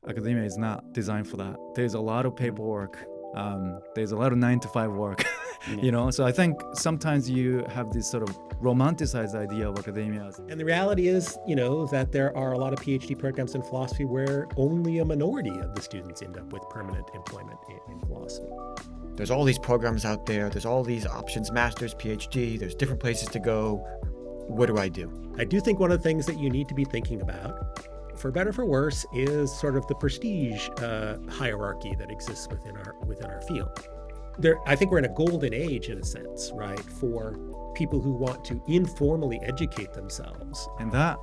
academia is not designed for that. There's a lot of paperwork. There's a lot of 9 to 5 work, Yeah. So I think sometimes you have this sort of romanticized idea of academia. And the reality is, that there are a lot of PhD programs in philosophy where only a minority of the students end up with permanent employment in philosophy. There's all these programs out there. There's all these options, master's, PhD. There's different places to go. What do I do? I do think one of the things that you need to be thinking about, for better or for worse, is sort of the prestige hierarchy that exists within our field. I think we're in a golden age, in a sense, right, for people who want to informally educate themselves. And that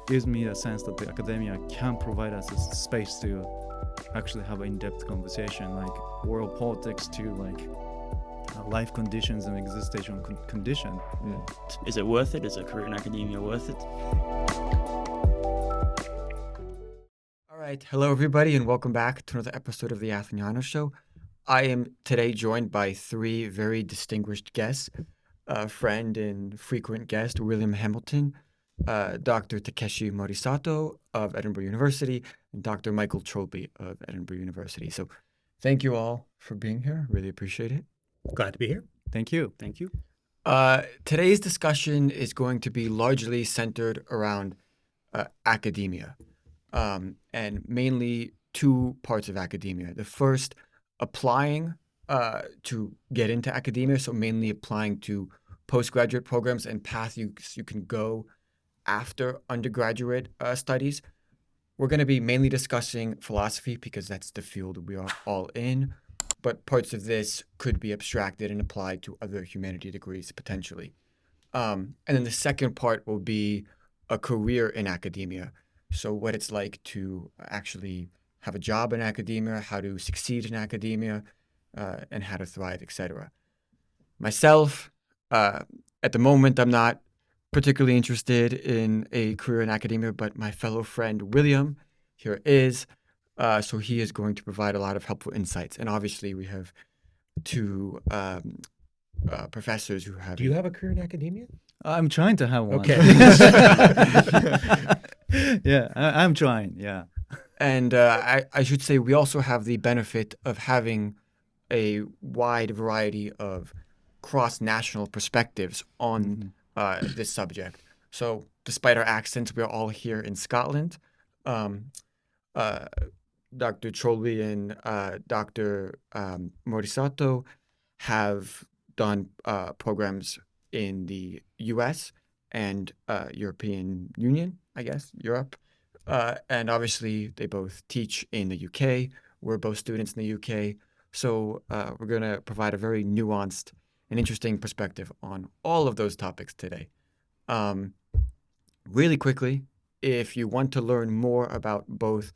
gives me a sense that the academia can provide us a space to actually have an in-depth conversation, like world politics to like life conditions and existential condition. Is it worth it? Is a career in academia worth it? All right. Hello, everybody, and welcome back to another episode of the Atheniano Show. I am today joined by three very distinguished guests, a friend and frequent guest, William Hamilton, Dr. Takeshi Morisato of Edinburgh University, and Dr. Michael Cholbi of Edinburgh University. So thank you all for being here. Really appreciate it. Glad to be here. Thank you. Thank you. Today's discussion is going to be largely centered around academia, and mainly two parts of academia. The first, applying to get into academia, so mainly applying to postgraduate programs and paths you can go after undergraduate studies. We're going to be mainly discussing philosophy because that's the field we are all in, but parts of this could be abstracted and applied to other humanity degrees potentially. And then the second part will be a career in academia. So what it's like to actually have a job in academia, how to succeed in academia, and how to thrive, etc. Myself, at the moment, I'm not particularly interested in a career in academia, but my fellow friend William here is. So he is going to provide a lot of helpful insights. And obviously, we have two professors who have. Do you have a career in academia? I'm trying to have one. Okay. Yeah, I'm trying. Yeah. And I should say we also have the benefit of having a wide variety of cross-national perspectives on this subject. So despite our accents, we're all here in Scotland. Dr. Cholbi and Dr. Morisato have done programs in the US and European Union, I guess, Europe. And obviously, they both teach in the UK. We're both students in the UK. So we're going to provide a very nuanced and interesting perspective on all of those topics today. Really quickly, if you want to learn more about both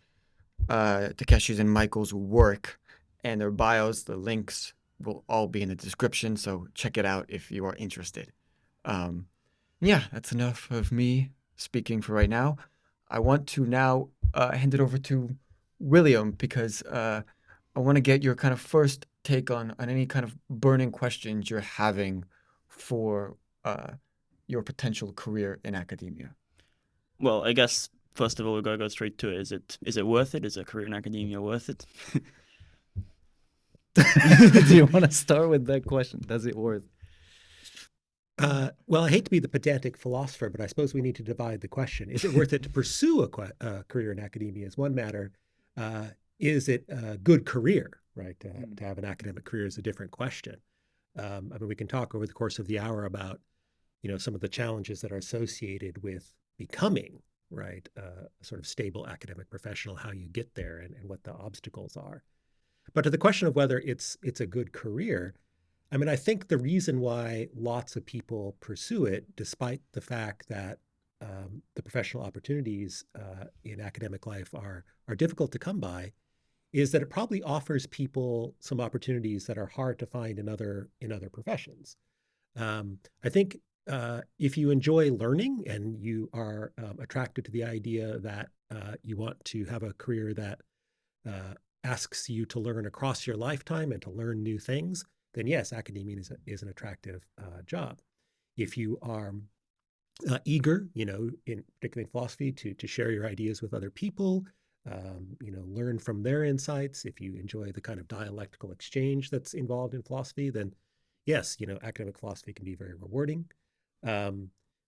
Takeshi's and Michael's work and their bios, the links will all be in the description. So check it out if you are interested. Yeah, that's enough of me speaking for right now. I want to now hand it over to William because I want to get your kind of first take on any kind of burning questions you're having for your potential career in academia. Well, I guess first of all we've got to go straight to it. Is it worth it? Is a career in academia worth it? Do you want to start with that question? Does it worth? Well, I hate to be the pedantic philosopher, but I suppose we need to divide the question. Is it worth it to pursue a career in academia is one matter. Is it a good career, right? To have an academic career is a different question. I mean, we can talk over the course of the hour about, some of the challenges that are associated with becoming, right, a sort of stable academic professional, how you get there and what the obstacles are. But to the question of whether it's a good career, I mean, I think the reason why lots of people pursue it, despite the fact that the professional opportunities in academic life are difficult to come by, is that it probably offers people some opportunities that are hard to find in other professions. I think if you enjoy learning and you are attracted to the idea that you want to have a career that asks you to learn across your lifetime and to learn new things, then yes, academia is an attractive job. If you are eager, particularly in philosophy, to share your ideas with other people, learn from their insights. If you enjoy the kind of dialectical exchange that's involved in philosophy, then yes, academic philosophy can be very rewarding.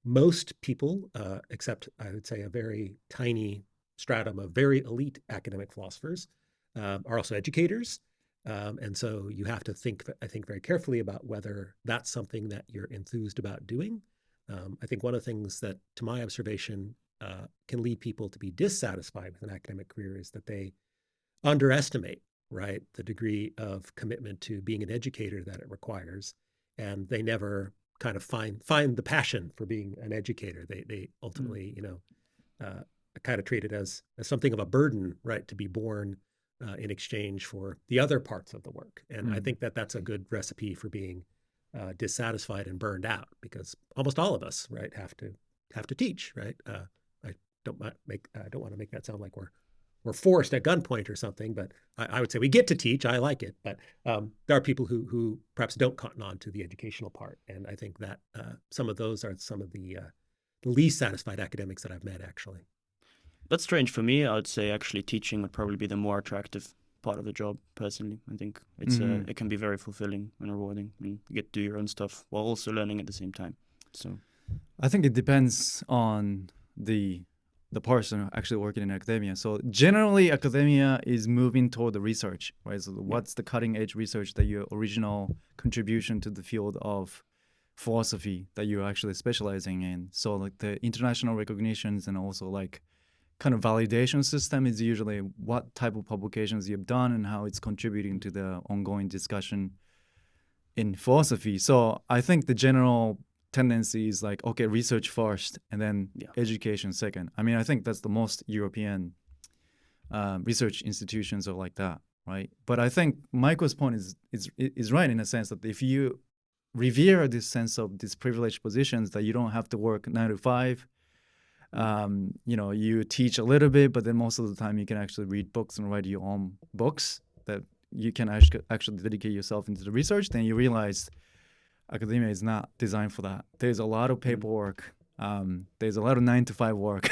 Most people, except I would say a very tiny stratum of very elite academic philosophers, are also educators. And so you have to think, I think, very carefully about whether that's something that you're enthused about doing. I think one of the things that, to my observation, can lead people to be dissatisfied with an academic career is that they underestimate, right, the degree of commitment to being an educator that it requires, and they never kind of find the passion for being an educator. They ultimately, kind of treat it as something of a burden, right, to be born in exchange for the other parts of the work. And I think that that's a good recipe for being dissatisfied and burned out, because almost all of us, right, have to teach, right? I don't want to make that sound like we're forced at gunpoint or something, but I would say we get to teach. I like it, but there are people who perhaps don't cotton on to the educational part, and I think that some of those are some of the least satisfied academics that I've met, actually. That's strange for me. I would say actually teaching would probably be the more attractive part of the job. Personally, I think it's it can be very fulfilling and rewarding, and you get to do your own stuff while also learning at the same time. So I think it depends on the person actually working in academia. So generally, academia is moving toward the research, right? So what's the cutting edge research that your original contribution to the field of philosophy that you're actually specializing in? So like the international recognitions and also like kind of validation system is usually what type of publications you've done and how it's contributing to the ongoing discussion in philosophy. So I think the general tendency is like, okay, research first and then education second. I mean, I think that's the most European research institutions are like that, right? But I think Michael's point is right in a sense that if you revere this sense of these privileged positions that you don't have to work 9 to 5, you teach a little bit, but then most of the time you can actually read books and write your own books that you can actually dedicate yourself into the research, then you realize academia is not designed for that. There's a lot of paperwork. There's a lot of 9 to 5 work,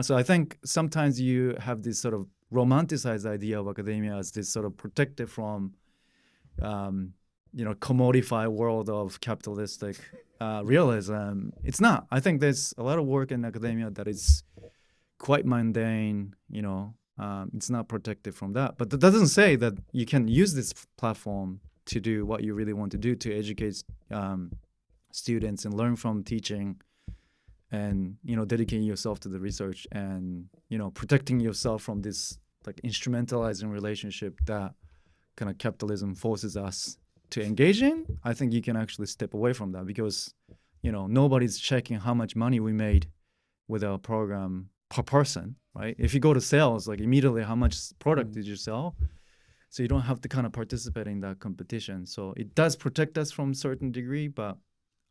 So I think sometimes you have this sort of romanticized idea of academia as this sort of protected from, commodified world of capitalistic realism. It's not. I think there's a lot of work in academia that is quite mundane, it's not protected from that. But that doesn't say that you can use this platform to do what you really want to do, to educate students and learn from teaching and, dedicating yourself to the research and, protecting yourself from this like instrumentalizing relationship that kind of capitalism forces us to engage in. I think you can actually step away from that because, nobody's checking how much money we made with our program per person, right? If you go to sales, like immediately how much product did you sell? So you don't have to kind of participate in that competition. So it does protect us from a certain degree, but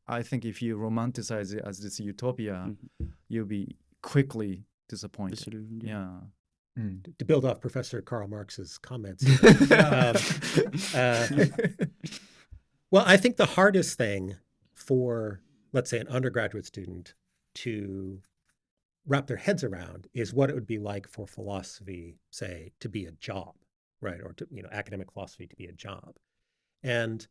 I think if you romanticize it as this utopia, you'll be quickly disappointed. Absolutely. Yeah. To build off Professor Karl Marx's comments, well, I think the hardest thing for, let's say, an undergraduate student to wrap their heads around is what it would be like for philosophy, say, to be a job, right? Or to, academic philosophy to be a job. And,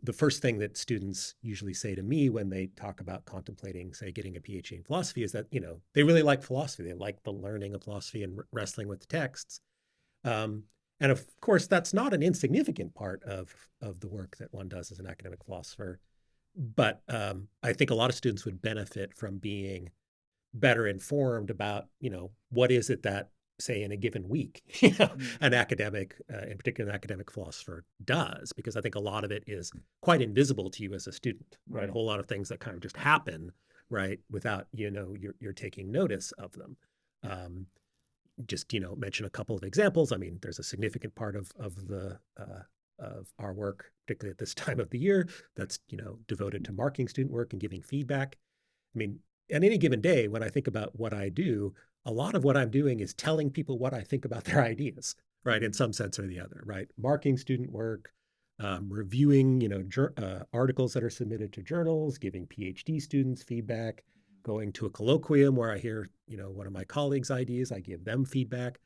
the first thing that students usually say to me when they talk about contemplating, say, getting a PhD in philosophy is that, they really like philosophy. They like the learning of philosophy and wrestling with the texts. And of course, that's not an insignificant part of the work that one does as an academic philosopher. But I think a lot of students would benefit from being better informed about, what is it that, say, in a given week, an academic, in particular an academic philosopher, does, because I think a lot of it is quite invisible to you as a student, right? A whole lot of things that kind of just happen, right, without, you're taking notice of them. Just, mention a couple of examples. I mean, there's a significant part of our work, particularly at this time of the year, that's, devoted to marking student work and giving feedback. I mean, on any given day, when I think about what I do, a lot of what I'm doing is telling people what I think about their ideas, right? In some sense or the other, right? Marking student work, reviewing, articles that are submitted to journals, giving PhD students feedback, going to a colloquium where I hear, one of my colleagues' ideas, I give them feedback.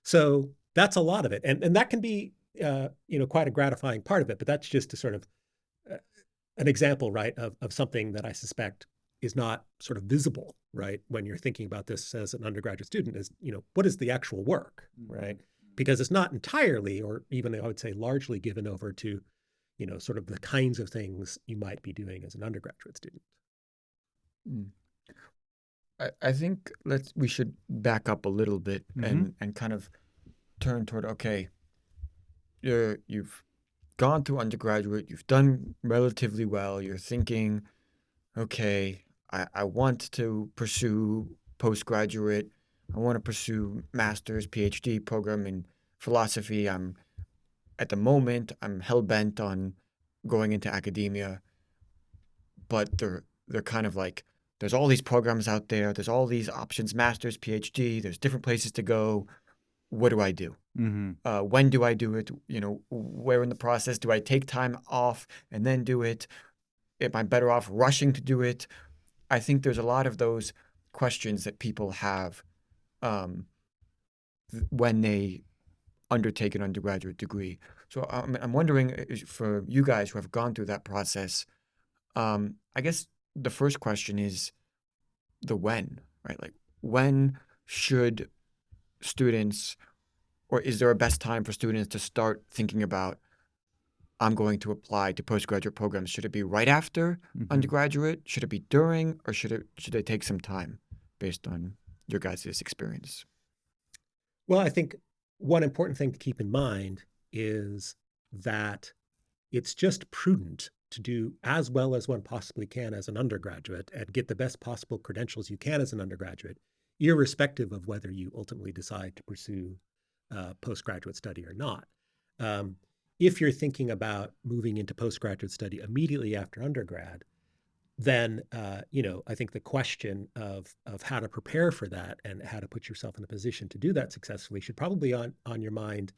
So that's a lot of it. And that can be, quite a gratifying part of it, but that's just a sort of an example, right, of something that I suspect is not sort of visible, right, when you're thinking about this as an undergraduate student, is, what is the actual work, right? Because it's not entirely, or even I would say largely, given over to, sort of the kinds of things you might be doing as an undergraduate student. I think we should back up a little bit and kind of turn toward, okay, you've gone through undergraduate, you've done relatively well, you're thinking, okay, I want to pursue postgraduate, I want to pursue master's, PhD program in philosophy. At the moment, I'm hell-bent on going into academia, but they're kind of like, there's all these programs out there, there's all these options, master's, PhD, there's different places to go. What do I do? When do I do it? Where in the process do I take time off and then do it? Am I better off rushing to do it? I think there's a lot of those questions that people have when they undertake an undergraduate degree. So I'm wondering, for you guys who have gone through that process, I guess the first question is the when, right? Like, when should students, or is there a best time for students to start thinking about, I'm going to apply to postgraduate programs? Should it be right after undergraduate? Should it be during, or should they take some time based on your guys' experience? Well, I think one important thing to keep in mind is that it's just prudent to do as well as one possibly can as an undergraduate and get the best possible credentials you can as an undergraduate, irrespective of whether you ultimately decide to pursue postgraduate study or not. If you're thinking about moving into postgraduate study immediately after undergrad, then I think the question of how to prepare for that and how to put yourself in a position to do that successfully should probably on your mind.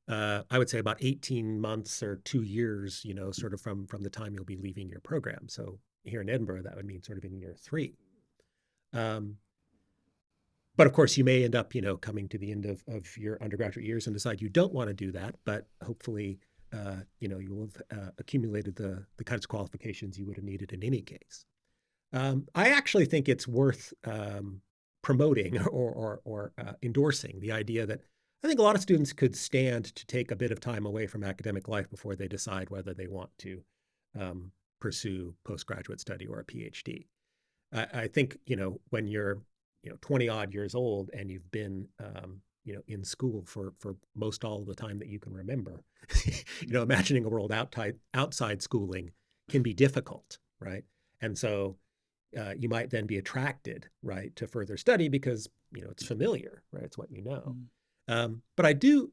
I would say about 18 months or 2 years, sort of from the time you'll be leaving your program. So here in Edinburgh, that would mean sort of in year 3. But of course, you may end up, coming to the end of your undergraduate years and decide you don't want to do that. But hopefully, you will have accumulated the kinds of qualifications you would have needed in any case. I actually think it's worth promoting or endorsing the idea that I think a lot of students could stand to take a bit of time away from academic life before they decide whether they want to pursue postgraduate study or a PhD. I think, when you're 20 odd years old and you've been in school for most all of the time that you can remember, imagining a world outside schooling can be difficult, right? And so you might then be attracted, right, to further study because it's familiar, right? It's what you know. But I do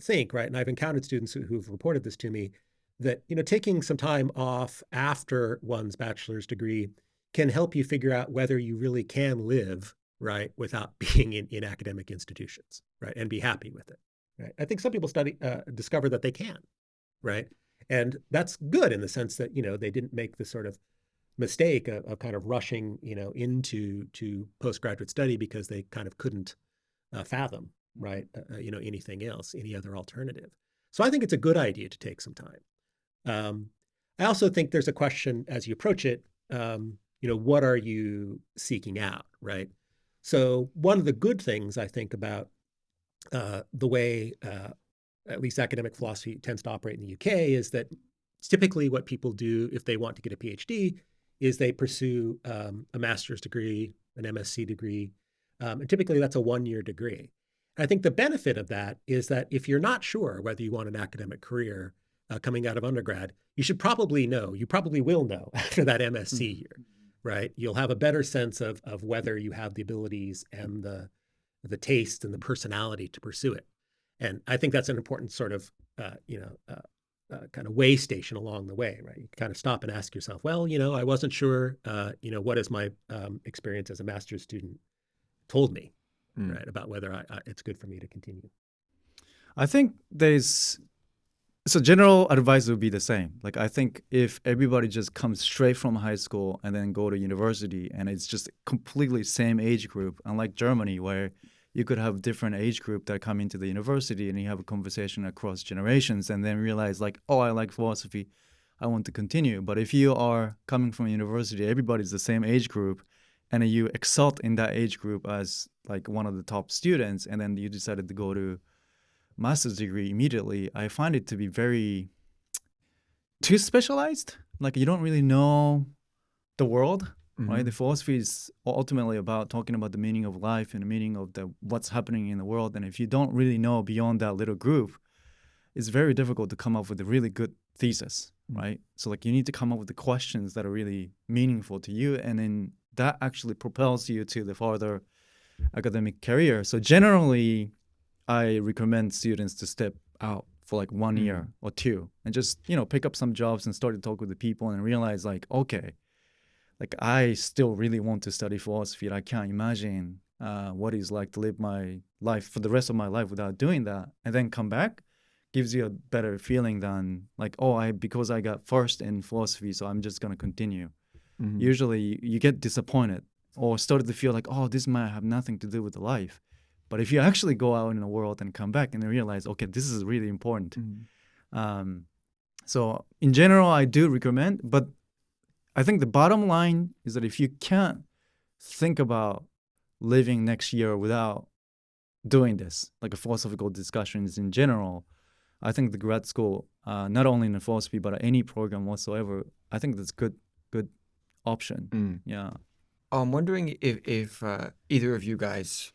think, right, and I've encountered students who've reported this to me, that taking some time off after one's bachelor's degree can help you figure out whether you really can live, right, without being in academic institutions, right, and be happy with it, right? I think some people discover that they can, right? And that's good in the sense that, they didn't make the sort of mistake of kind of rushing, into postgraduate study because they kind of couldn't fathom, right, anything else, any other alternative. So I think it's a good idea to take some time. I also think there's a question as you approach it, what are you seeking out, right? So one of the good things I think about the way at least academic philosophy tends to operate in the UK is that typically what people do if they want to get a PhD is they pursue a master's degree, an MSc degree, and typically that's a 1-year degree. And I think the benefit of that is that if you're not sure whether you want an academic career coming out of undergrad, you probably will know after that MSc year, right? You'll have a better sense of whether you have the abilities and the taste and the personality to pursue it. And I think that's an important sort of, kind of way station along the way, right? You kind of stop and ask yourself, well, I wasn't sure, what has my experience as a master's student told me, right, about whether it's good for me to continue. I think there's So general advice would be the same. Like I think if everybody just comes straight from high school and then go to university and it's just completely same age group, unlike Germany where you could have different age group that come into the university and you have a conversation across generations and then realize like, oh, I like philosophy, I want to continue. But if you are coming from university, everybody's the same age group and you excelled in that age group as like one of the top students and then you decided to go to master's degree immediately, I find it to be very too specialized. Like you don't really know the world, right? The philosophy is ultimately about talking about the meaning of life and the meaning of what's happening in the world. And if you don't really know beyond that little group, it's very difficult to come up with a really good thesis, right? So like you need to come up with the questions that are really meaningful to you, and then that actually propels you to the further academic career. So generally, I recommend students to step out for like 1 year or two and just, pick up some jobs and start to talk with the people and realize like, okay, like I still really want to study philosophy. And I can't imagine what it's like to live my life for the rest of my life without doing that. And then come back gives you a better feeling than like, oh, because I got first in philosophy, so I'm just going to continue. Usually you get disappointed or started to feel like, oh, this might have nothing to do with the life. But if you actually go out in the world and come back and realize, okay, this is really important. So in general, I do recommend, but I think the bottom line is that if you can't think about living next year without doing this, like a philosophical discussions in general, I think the grad school, not only in philosophy, but any program whatsoever, I think that's good option. Yeah. I'm wondering if either of you guys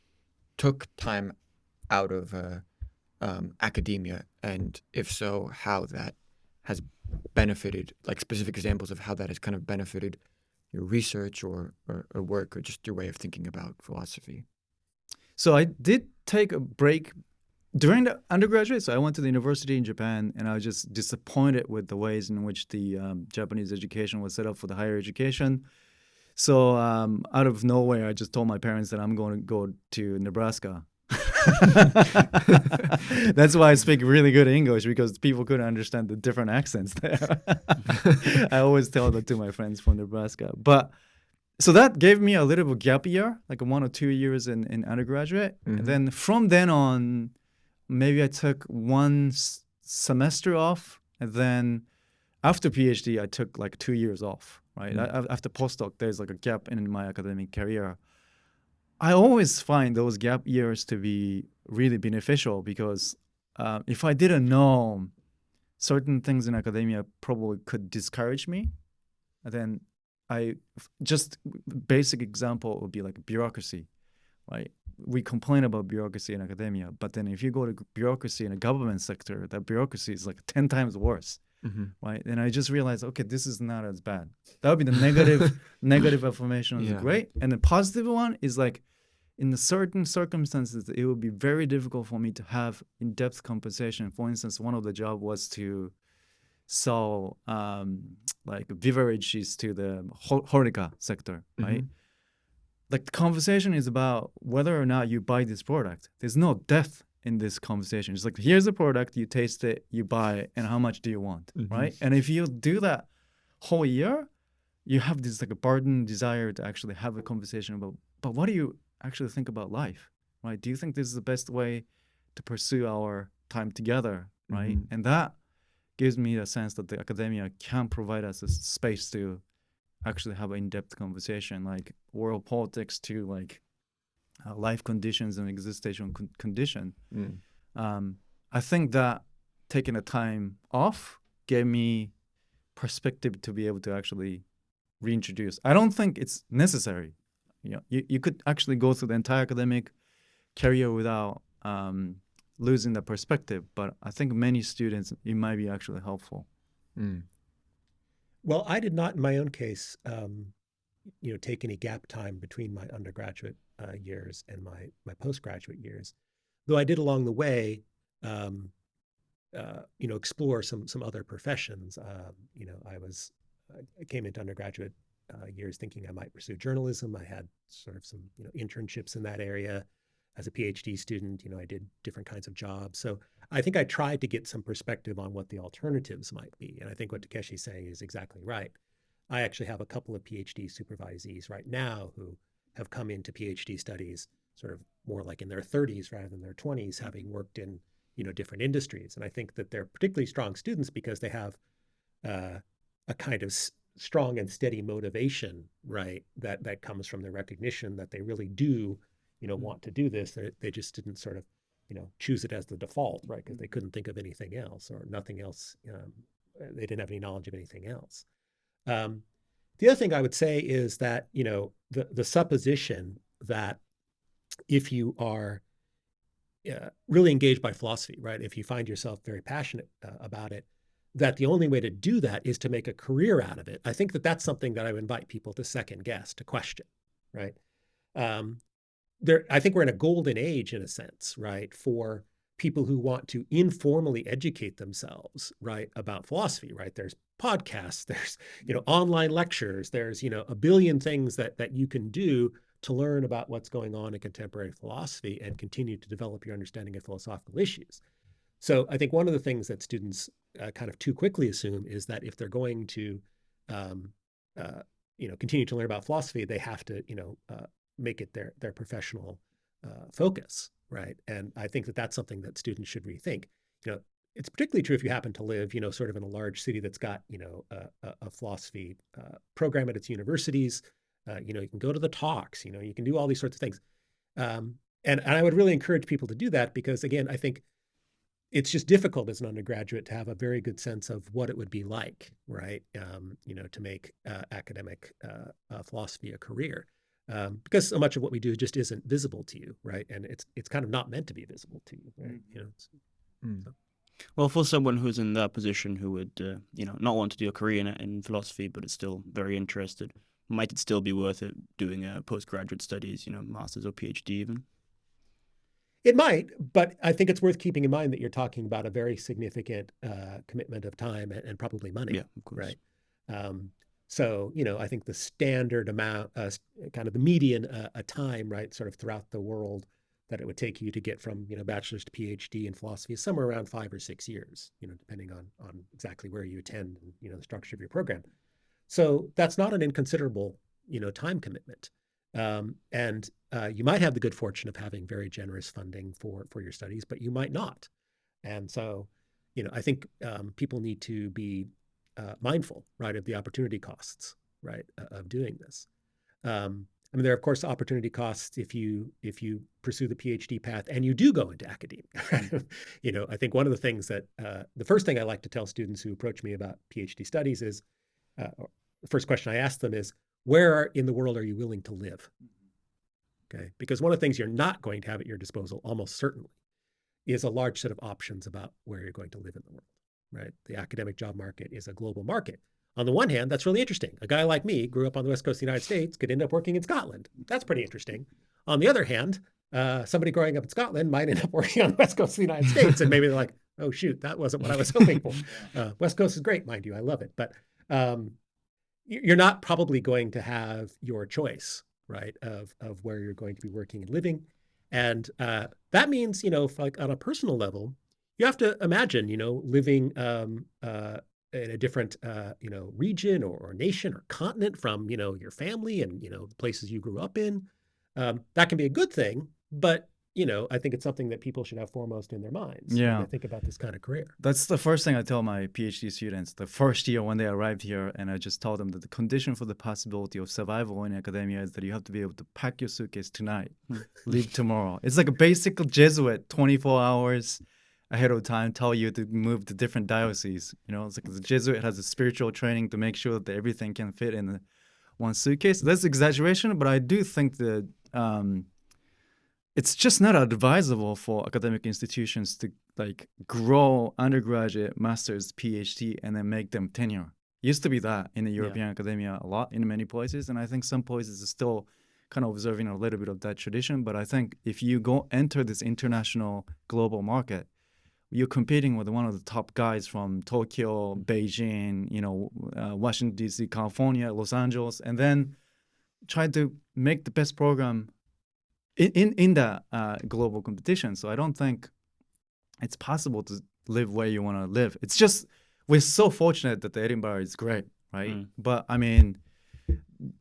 took time out of academia, and if so, how that has benefited, like specific examples of how that has kind of benefited your research or work or just your way of thinking about philosophy. So I did take a break during the undergraduate. So I went to the university in Japan and I was just disappointed with the ways in which the Japanese education was set up for the higher education. So out of nowhere, I just told my parents that I'm going to go to Nebraska. That's why I speak really good English, because people couldn't understand the different accents there. I always tell that to my friends from Nebraska. But so that gave me a little bit gap year, like 1 or 2 years in undergraduate. And then from then on, maybe I took one semester off. And then after PhD, I took like 2 years off. Right. After postdoc, there's like a gap in my academic career. I always find those gap years to be really beneficial because if I didn't know certain things in academia probably could discourage me, then basic example would be like bureaucracy, right? We complain about bureaucracy in academia, but then if you go to bureaucracy in a government sector, that bureaucracy is like 10 times worse. Right. And I just realized, okay, this is not as bad. That would be the negative affirmation is great. And the positive one is like in the certain circumstances, it would be very difficult for me to have in-depth conversation. For instance, one of the job was to sell like beverages to the horeca sector, right? Like the conversation is about whether or not you buy this product. There's no depth in this conversation. It's like, here's the product, you taste it, you buy it, and how much do you want, right? And if you do that whole year, you have this like a burden desire to actually have a conversation about, but what do you actually think about life, right? Do you think this is the best way to pursue our time together, right? And that gives me a sense that the academia can provide us a space to actually have an in-depth conversation, like world politics to like life conditions and existential condition. I think that taking a time off gave me perspective to be able to actually reintroduce. I don't think it's necessary. You could actually go through the entire academic career without losing the perspective, but I think many students, it might be actually helpful. Well, I did not in my own case, take any gap time between my undergraduate years and my postgraduate years, though I did along the way, explore some other professions. I came into undergraduate years thinking I might pursue journalism. I had sort of some internships in that area, as a PhD student, I did different kinds of jobs. So I think I tried to get some perspective on what the alternatives might be. And I think what Takeshi's saying is exactly right. I actually have a couple of PhD supervisees right now who have come into PhD studies sort of more like in their 30s rather than their 20s, having worked in different industries. And I think that they're particularly strong students because they have a kind of strong and steady motivation, right? That comes from the recognition that they really do, want to do this. They just didn't sort of, choose it as the default, right? Because they couldn't think of anything else or nothing else. They didn't have any knowledge of anything else. The other thing I would say is that, the supposition that if you are really engaged by philosophy, right? If you find yourself very passionate about it, that the only way to do that is to make a career out of it. I think that that's something that I would invite people to second guess, to question, right? I think we're in a golden age, in a sense, right, for people who want to informally educate themselves, right, about philosophy, right? There's podcasts, there's, online lectures, there's, a billion things that you can do to learn about what's going on in contemporary philosophy and continue to develop your understanding of philosophical issues. So I think one of the things that students kind of too quickly assume is that if they're going to, continue to learn about philosophy, they have to, make it their professional focus, right? And I think that that's something that students should rethink. It's particularly true if you happen to live, sort of in a large city that's got, a philosophy program at its universities. You can go to the talks, you can do all these sorts of things. And I would really encourage people to do that because, again, I think it's just difficult as an undergraduate to have a very good sense of what it would be like, right? To make academic philosophy a career. Because so much of what we do just isn't visible to you, right? And it's kind of not meant to be visible to you, right? So. Well, for someone who's in that position who would, not want to do a career in philosophy, but is still very interested, might it still be worth it doing postgraduate studies, master's or PhD even? It might, but I think it's worth keeping in mind that you're talking about a very significant commitment of time and probably money, yeah, of course. Right? So, I think the standard amount, kind of the median time, right, sort of throughout the world that it would take you to get from, bachelor's to PhD in philosophy is somewhere around 5 or 6 years, depending on exactly where you attend and, the structure of your program. So that's not an inconsiderable, time commitment. And you might have the good fortune of having very generous funding for your studies, but you might not. And so, I think people need to be mindful, right, of the opportunity costs, right, of doing this. There are, of course, opportunity costs if you pursue the PhD path and you do go into academia. I think one of the things that the first thing I like to tell students who approach me about PhD studies is, the first question I ask them is, where in the world are you willing to live? Okay, because one of the things you're not going to have at your disposal, almost certainly, is a large set of options about where you're going to live in the world, right? The academic job market is a global market. On the one hand, that's really interesting. A guy like me grew up on the West Coast of the United States, could end up working in Scotland. That's pretty interesting. On the other hand, somebody growing up in Scotland might end up working on the West Coast of the United States, and maybe they're like, oh, shoot, that wasn't what I was hoping for. West Coast is great, mind you. I love it. But you're not probably going to have your choice, right, of where you're going to be working and living. And that means, like on a personal level, you have to imagine, living in a different, region or nation or continent from, your family and, the places you grew up in. That can be a good thing, but, I think it's something that people should have foremost in their minds when they think about this kind of career. That's the first thing I tell my PhD students the first year when they arrived here, and I just told them that the condition for the possibility of survival in academia is that you have to be able to pack your suitcase tonight, leave tomorrow. It's like a basic Jesuit, 24 hours ahead of time, tell you to move to different dioceses. It's like the Jesuit has a spiritual training to make sure that everything can fit in one suitcase. That's exaggeration, but I do think that it's just not advisable for academic institutions to grow undergraduate, master's, PhD, and then make them tenure. Used to be that in the European academia a lot in many places, and I think some places are still kind of observing a little bit of that tradition. But I think if you enter this international global market, you're competing with one of the top guys from Tokyo, Beijing, Washington, D.C., California, Los Angeles, and then try to make the best program in the global competition. So I don't think it's possible to live where you want to live. It's just we're so fortunate that the Edinburgh is great, right? But I mean,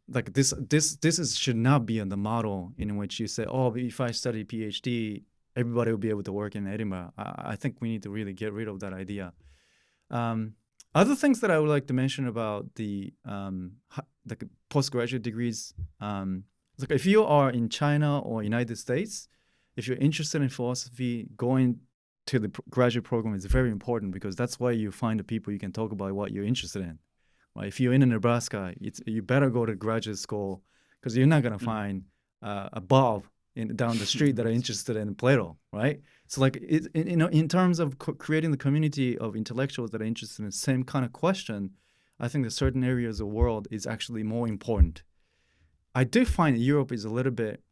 like this should not be the model in which you say, oh, if I study PhD, everybody will be able to work in Edinburgh. I think we need to really get rid of that idea. Other things that I would like to mention about the postgraduate degrees, like if you are in China or United States, if you're interested in philosophy, going to the graduate program is very important because that's where you find the people you can talk about what you're interested in. Right? If you're in Nebraska, you better go to graduate school because you're not going to find a Bob down the street that are interested in Plato, right? So like, in terms of creating the community of intellectuals that are interested in the same kind of question, I think that certain areas of the world is actually more important. I do find Europe is a little bit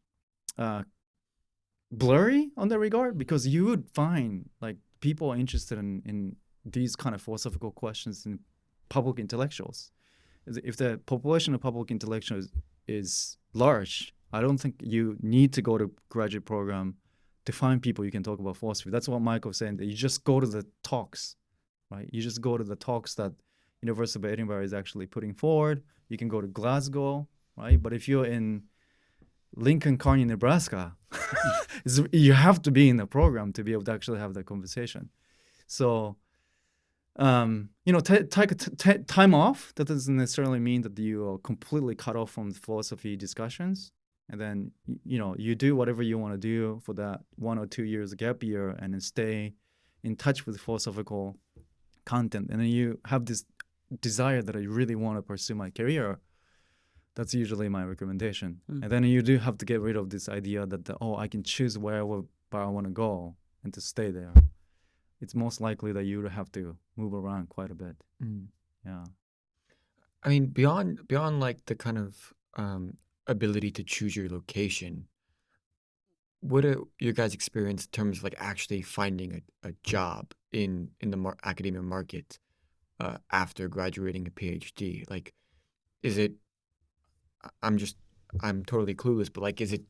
blurry on that regard because you would find like people are interested in these kind of philosophical questions in public intellectuals. If the population of public intellectuals is large, I don't think you need to go to graduate program to find people you can talk about philosophy. That's what Michael was saying, that you just go to the talks, right? You just go to the talks that University of Edinburgh is actually putting forward. You can go to Glasgow, right? But if you're in Lincoln County, Nebraska, you have to be in the program to be able to actually have that conversation. So, take time off. That doesn't necessarily mean that you are completely cut off from philosophy discussions. And then, you do whatever you want to do for that 1 or 2 years gap year and then stay in touch with philosophical content. And then you have this desire that I really want to pursue my career. That's usually my recommendation. And then you do have to get rid of this idea that, I can choose wherever I want to go and to stay there. It's most likely that you would have to move around quite a bit. Yeah. I mean, beyond like the kind of ability to choose your location, what are your guys' experience in terms of like actually finding a job in the academia market after graduating a PhD? Like, is it? I'm totally clueless, but like, is it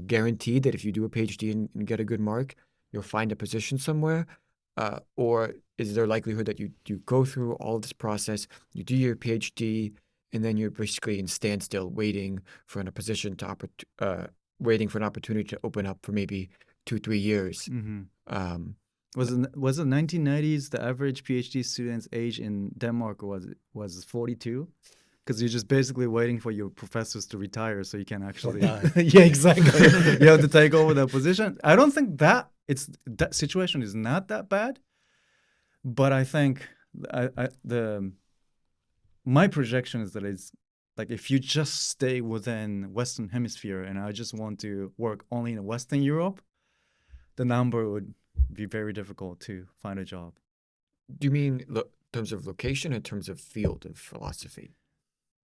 guaranteed that if you do a PhD and get a good mark, you'll find a position somewhere? Or is there a likelihood that you go through all of this process, you do your PhD, and then you're basically in standstill, waiting for an opportunity to open up for maybe 2-3 years? Was it 1990s? The average PhD student's age in Denmark was 42, because you're just basically waiting for your professors to retire so you can actually yeah, exactly. You have to take over that position. I don't think that situation is not that bad, but I think my projection is that it's like if you just stay within Western Hemisphere and I just want to work only in Western Europe, the number would be very difficult to find a job. Do you mean in terms of location or in terms of field of philosophy?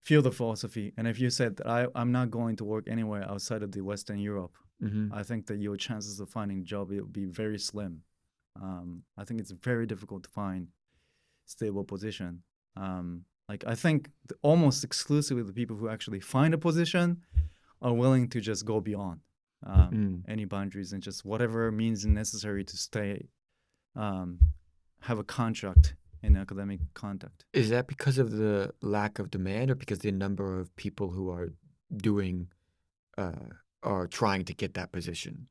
Field of philosophy. And if you said that I'm not going to work anywhere outside of the Western Europe, I think that your chances of finding a job, it would be very slim. I think it's very difficult to find stable position. Like I think almost exclusively the people who actually find a position are willing to just go beyond any boundaries and just whatever means necessary to stay, have a contract in academic contact. Is that because of the lack of demand or because the number of people who are doing are trying to get that position?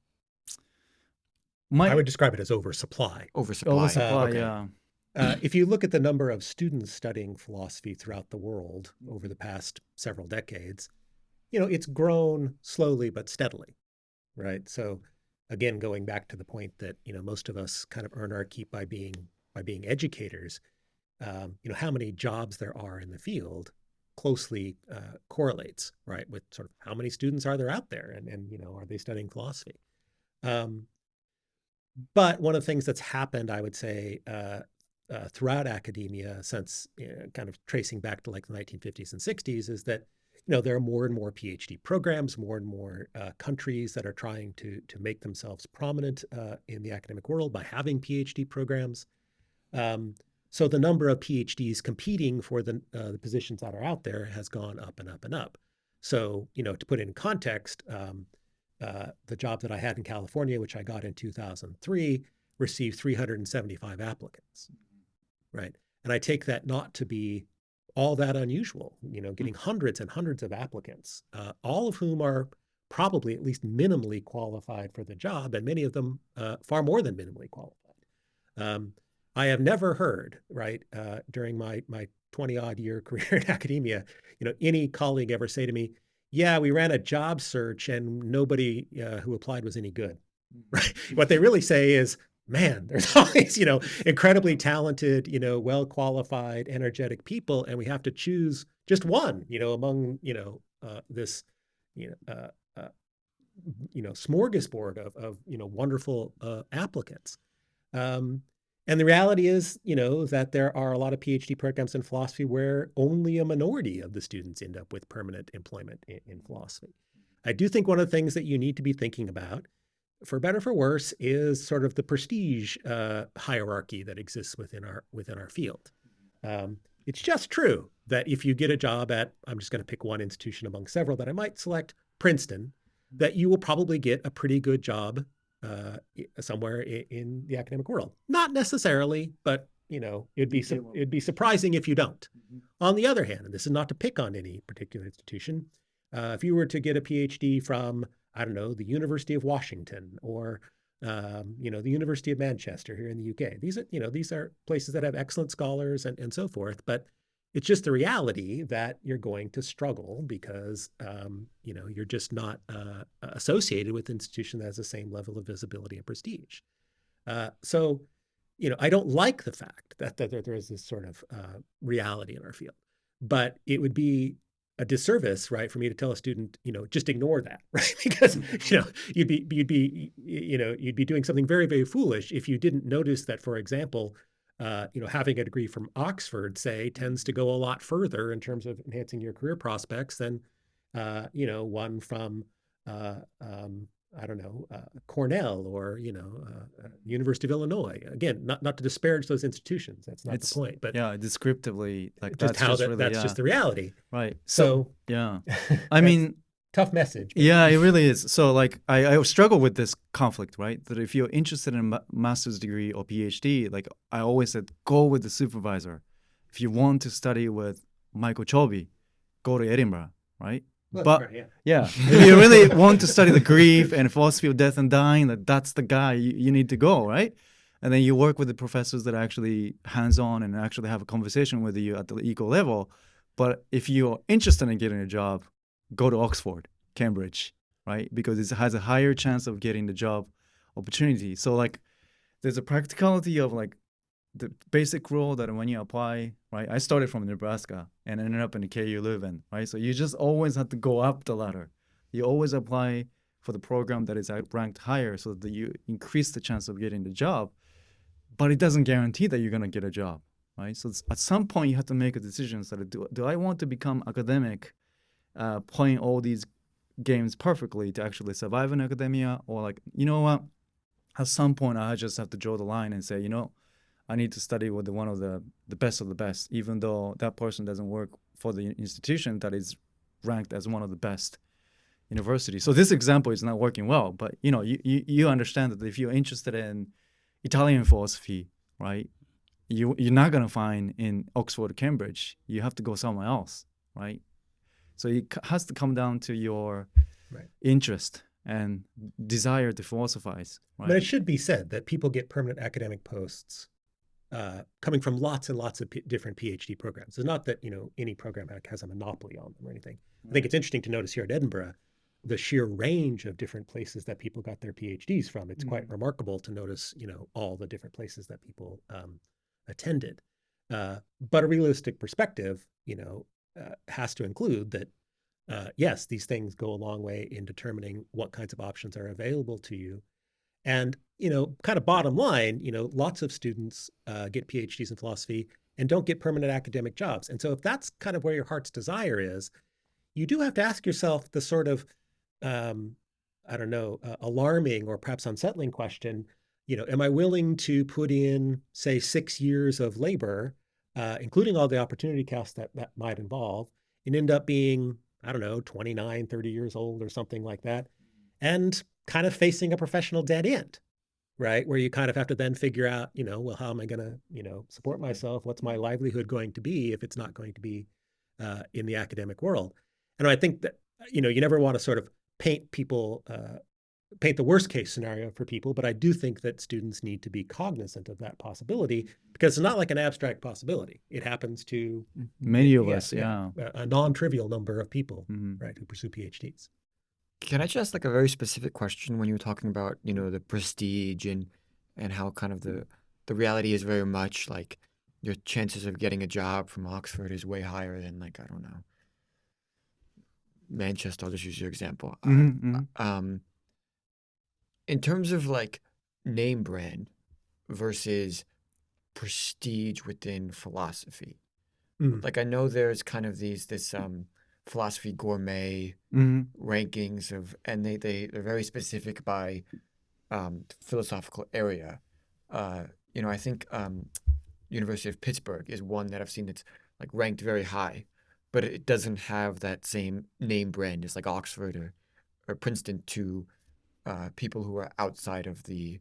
I would describe it as oversupply. Oversupply, okay. Yeah. If you look at the number of students studying philosophy throughout the world over the past several decades, it's grown slowly but steadily, right? So again, going back to the point that, most of us kind of earn our keep by being educators, how many jobs there are in the field closely correlates, right, with sort of how many students are there out there and are they studying philosophy? But one of the things that's happened, I would say, throughout academia since kind of tracing back to like the 1950s and 60s is that, there are more and more PhD programs, more and more countries that are trying to make themselves prominent in the academic world by having PhD programs. So the number of PhDs competing for the positions that are out there has gone up and up and up. So, to put it in context, the job that I had in California, which I got in 2003, received 375 applicants, right? And I take that not to be all that unusual, getting hundreds and hundreds of applicants, all of whom are probably at least minimally qualified for the job, and many of them far more than minimally qualified. I have never heard, right, during my 20-odd year career in academia, any colleague ever say to me, yeah, we ran a job search and nobody who applied was any good, right? What they really say is, man, there's all these, incredibly talented, well-qualified, energetic people, and we have to choose just one, among, this, smorgasbord of wonderful applicants. And the reality is, that there are a lot of PhD programs in philosophy where only a minority of the students end up with permanent employment in philosophy. I do think one of the things that you need to be thinking about, for better or for worse, is sort of the prestige hierarchy that exists within our field. It's just true that if you get a job at, I'm just going to pick one institution among several that I might select, Princeton, that you will probably get a pretty good job somewhere in the academic world. Not necessarily, but it'd be surprising if you don't. On the other hand, and this is not to pick on any particular institution, if you were to get a PhD from, I don't know, the University of Washington or the University of Manchester here in the UK, these are places that have excellent scholars and so forth, but it's just the reality that you're going to struggle because, you're just not associated with an institution that has the same level of visibility and prestige. So, I don't like the fact that there is this sort of reality in our field, but it would be a disservice, right, for me to tell a student, just ignore that, right? Because, you'd be doing something very, very foolish if you didn't notice that, for example, having a degree from Oxford, say, tends to go a lot further in terms of enhancing your career prospects than, one from, Cornell or, University of Illinois. Again, not to disparage those institutions. That's not the point. But yeah, descriptively, like just that's just the reality. Right. So yeah, I mean, tough message. Yeah, it really is. So like I struggle with this conflict, right? That if you're interested in a master's degree or PhD, like I always said, go with the supervisor. If you want to study with Michael Cholbi, go to Edinburgh, right? Well, but right, yeah, if you really want to study the grief and philosophy of death and dying, that's the guy you need to go, right? And then you work with the professors that are actually hands-on and actually have a conversation with you at the equal level. But if you're interested in getting a job, go to Oxford, Cambridge, right? Because it has a higher chance of getting the job opportunity. So like there's a practicality of like the basic rule that when you apply, right? I started from Nebraska and ended up in the KU Leuven, right? So you just always have to go up the ladder. You always apply for the program that is ranked higher so that you increase the chance of getting the job, but it doesn't guarantee that you're going to get a job, right? So at some point you have to make a decision. So do I want to become academic, playing all these games perfectly to actually survive in academia, or like, you know what, at some point I just have to draw the line and say, I need to study with one of the best of the best, even though that person doesn't work for the institution that is ranked as one of the best universities. So this example is not working well, but you understand that if you're interested in Italian philosophy, right, you're not going to find in Oxford or Cambridge. You have to go somewhere else, right? So it has to come down to your interest and desire to philosophize. Right? But it should be said that people get permanent academic posts coming from lots and lots of different PhD programs. It's not that any program has a monopoly on them or anything. Right. I think it's interesting to notice here at Edinburgh the sheer range of different places that people got their PhDs from. It's quite remarkable to notice all the different places that people attended. But a realistic perspective, has to include that, yes, these things go a long way in determining what kinds of options are available to you. And, kind of bottom line, lots of students get PhDs in philosophy and don't get permanent academic jobs. And so if that's kind of where your heart's desire is, you do have to ask yourself the sort of, alarming or perhaps unsettling question, am I willing to put in, say, 6 years of labor, including all the opportunity costs that might involve, and end up being, 29, 30 years old or something like that, and kind of facing a professional dead end, right? Where you kind of have to then figure out, well, how am I going to, support myself? What's my livelihood going to be if it's not going to be in the academic world? And I think that, you never want to sort of paint the worst case scenario for people, but I do think that students need to be cognizant of that possibility, because it's not like an abstract possibility. It happens to many of us, yeah. A non-trivial number of people, Mhm. right, who pursue PhDs. Can I just ask like a very specific question when you were talking about, the prestige and how kind of the reality is very much like your chances of getting a job from Oxford is way higher than like, I don't know, Manchester. I'll just use your example. Mhm, mhm. In terms of like name brand versus prestige within philosophy, like I know there's kind of this philosophy gourmet Mhm. rankings and they're very specific by philosophical area. I think University of Pittsburgh is one that I've seen that's like ranked very high, but it doesn't have that same name brand as like Oxford or Princeton to people who are outside of the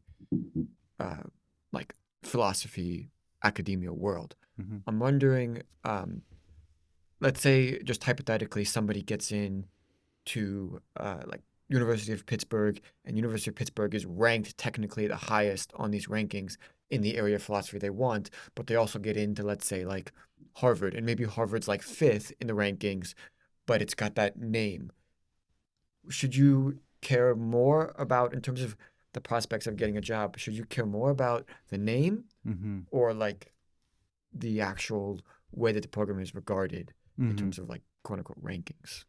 like philosophy academia world. Mhm. I'm wondering, let's say just hypothetically somebody gets in to like University of Pittsburgh, and University of Pittsburgh is ranked technically the highest on these rankings in the area of philosophy they want, but they also get into, let's say, like Harvard, and maybe Harvard's like 5th in the rankings, but it's got that name. Should you care more about, in terms of the prospects of getting a job, should you care more about the name Mhm. or like the actual way that the program is regarded in Mhm. terms of like quote unquote rankings?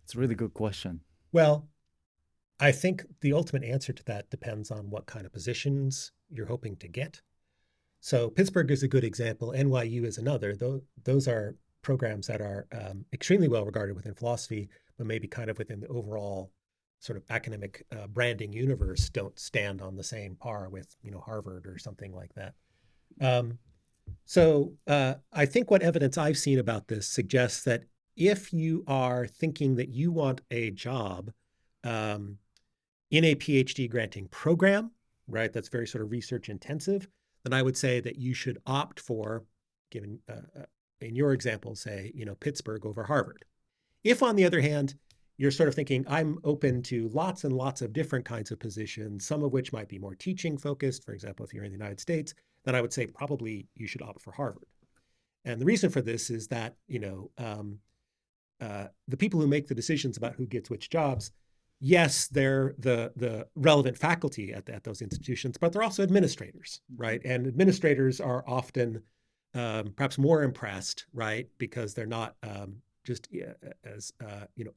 It's a really good question. Well, I think the ultimate answer to that depends on what kind of positions you're hoping to get. So Pittsburgh is a good example. NYU is another. Those are programs that are extremely well regarded within philosophy, but maybe kind of within the overall sort of academic branding universe don't stand on the same par with Harvard or something like that. So I think what evidence I've seen about this suggests that if you are thinking that you want a job in a PhD granting program, right, that's very sort of research intensive, then I would say that you should opt for, given in your example, say, Pittsburgh over Harvard. If, on the other hand, you're sort of thinking, I'm open to lots and lots of different kinds of positions, some of which might be more teaching focused, for example, if you're in the United States, then I would say probably you should opt for Harvard. And the reason for this is that, the people who make the decisions about who gets which jobs, yes, they're the relevant faculty at those institutions, but they're also administrators, right? And administrators are often perhaps more impressed, right, because they're not just as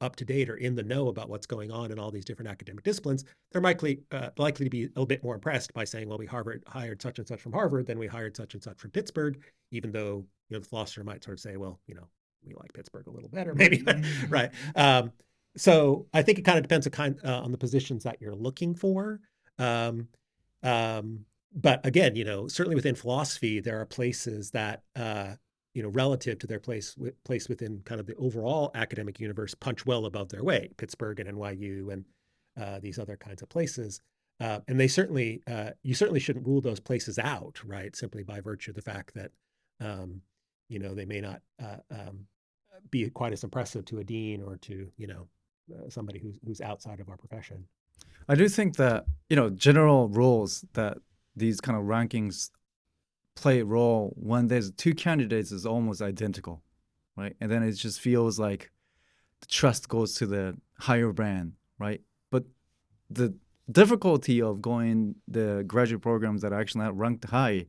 up to date or in the know about what's going on in all these different academic disciplines. They're likely to be a little bit more impressed by saying, well, we hired such and such from Harvard, then we hired such and such from Pittsburgh, even though the philosopher might sort of say, well, we like Pittsburgh a little better, maybe, right? So I think it kind of depends on the positions that you're looking for. But again, certainly within philosophy, there are places that, relative to their place within kind of the overall academic universe, punch well above their weight. Pittsburgh and NYU and these other kinds of places. And they certainly, you certainly shouldn't rule those places out, right? Simply by virtue of the fact that, they may not be quite as impressive to a dean or to, somebody who's outside of our profession. I do think that, general rules that these kind of rankings play a role when there's two candidates is almost identical, right? And then it just feels like the trust goes to the higher brand, right? But the difficulty of going the graduate programs that are actually not ranked high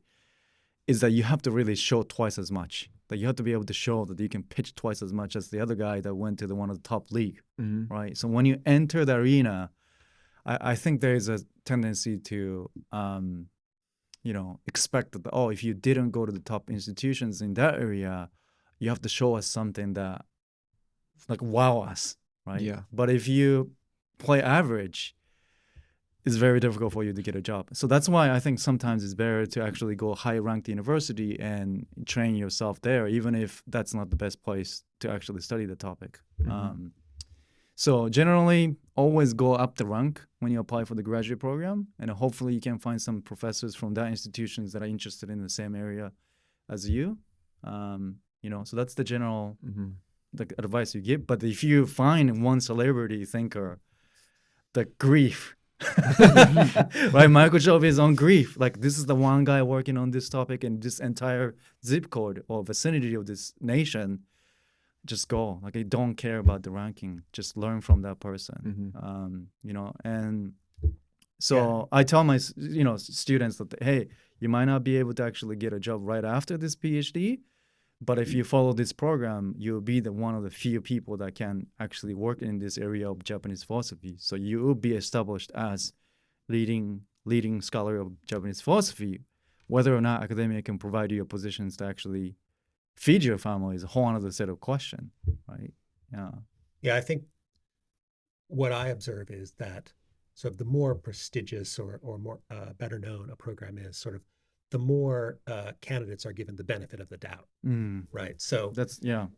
is that you have to really show twice as much. That you have to be able to show that you can pitch twice as much as the other guy that went to one of the top league, right? So when you enter the arena, I think there is a tendency to, expect that, if you didn't go to the top institutions in that area, you have to show us something that, like, wow us, right? Yeah. But if you play average, it's very difficult for you to get a job. So that's why I think sometimes it's better to actually go high-ranked university and train yourself there, even if that's not the best place to actually study the topic. So generally, always go up the rank when you apply for the graduate program, and hopefully you can find some professors from that institutions that are interested in the same area as you. So that's the general the advice you give. But if you find one celebrity thinker, the grief, right? Michael Cholbi is on grief. Like, this is the one guy working on this topic in this entire zip code or vicinity of this nation. Just go. Like, I don't care about the ranking. Just learn from that person. And so I tell my students that, hey, you might not be able to actually get a job right after this PhD, but if you follow this program, you'll be one of the few people that can actually work in this area of Japanese philosophy. So you will be established as leading scholar of Japanese philosophy. Whether or not academia can provide you positions to actually feed your family is a whole other set of question, right? Yeah, I think what I observe is that sort of the more prestigious or more better known a program is, sort of the more candidates are given the benefit of the doubt, right? So that's the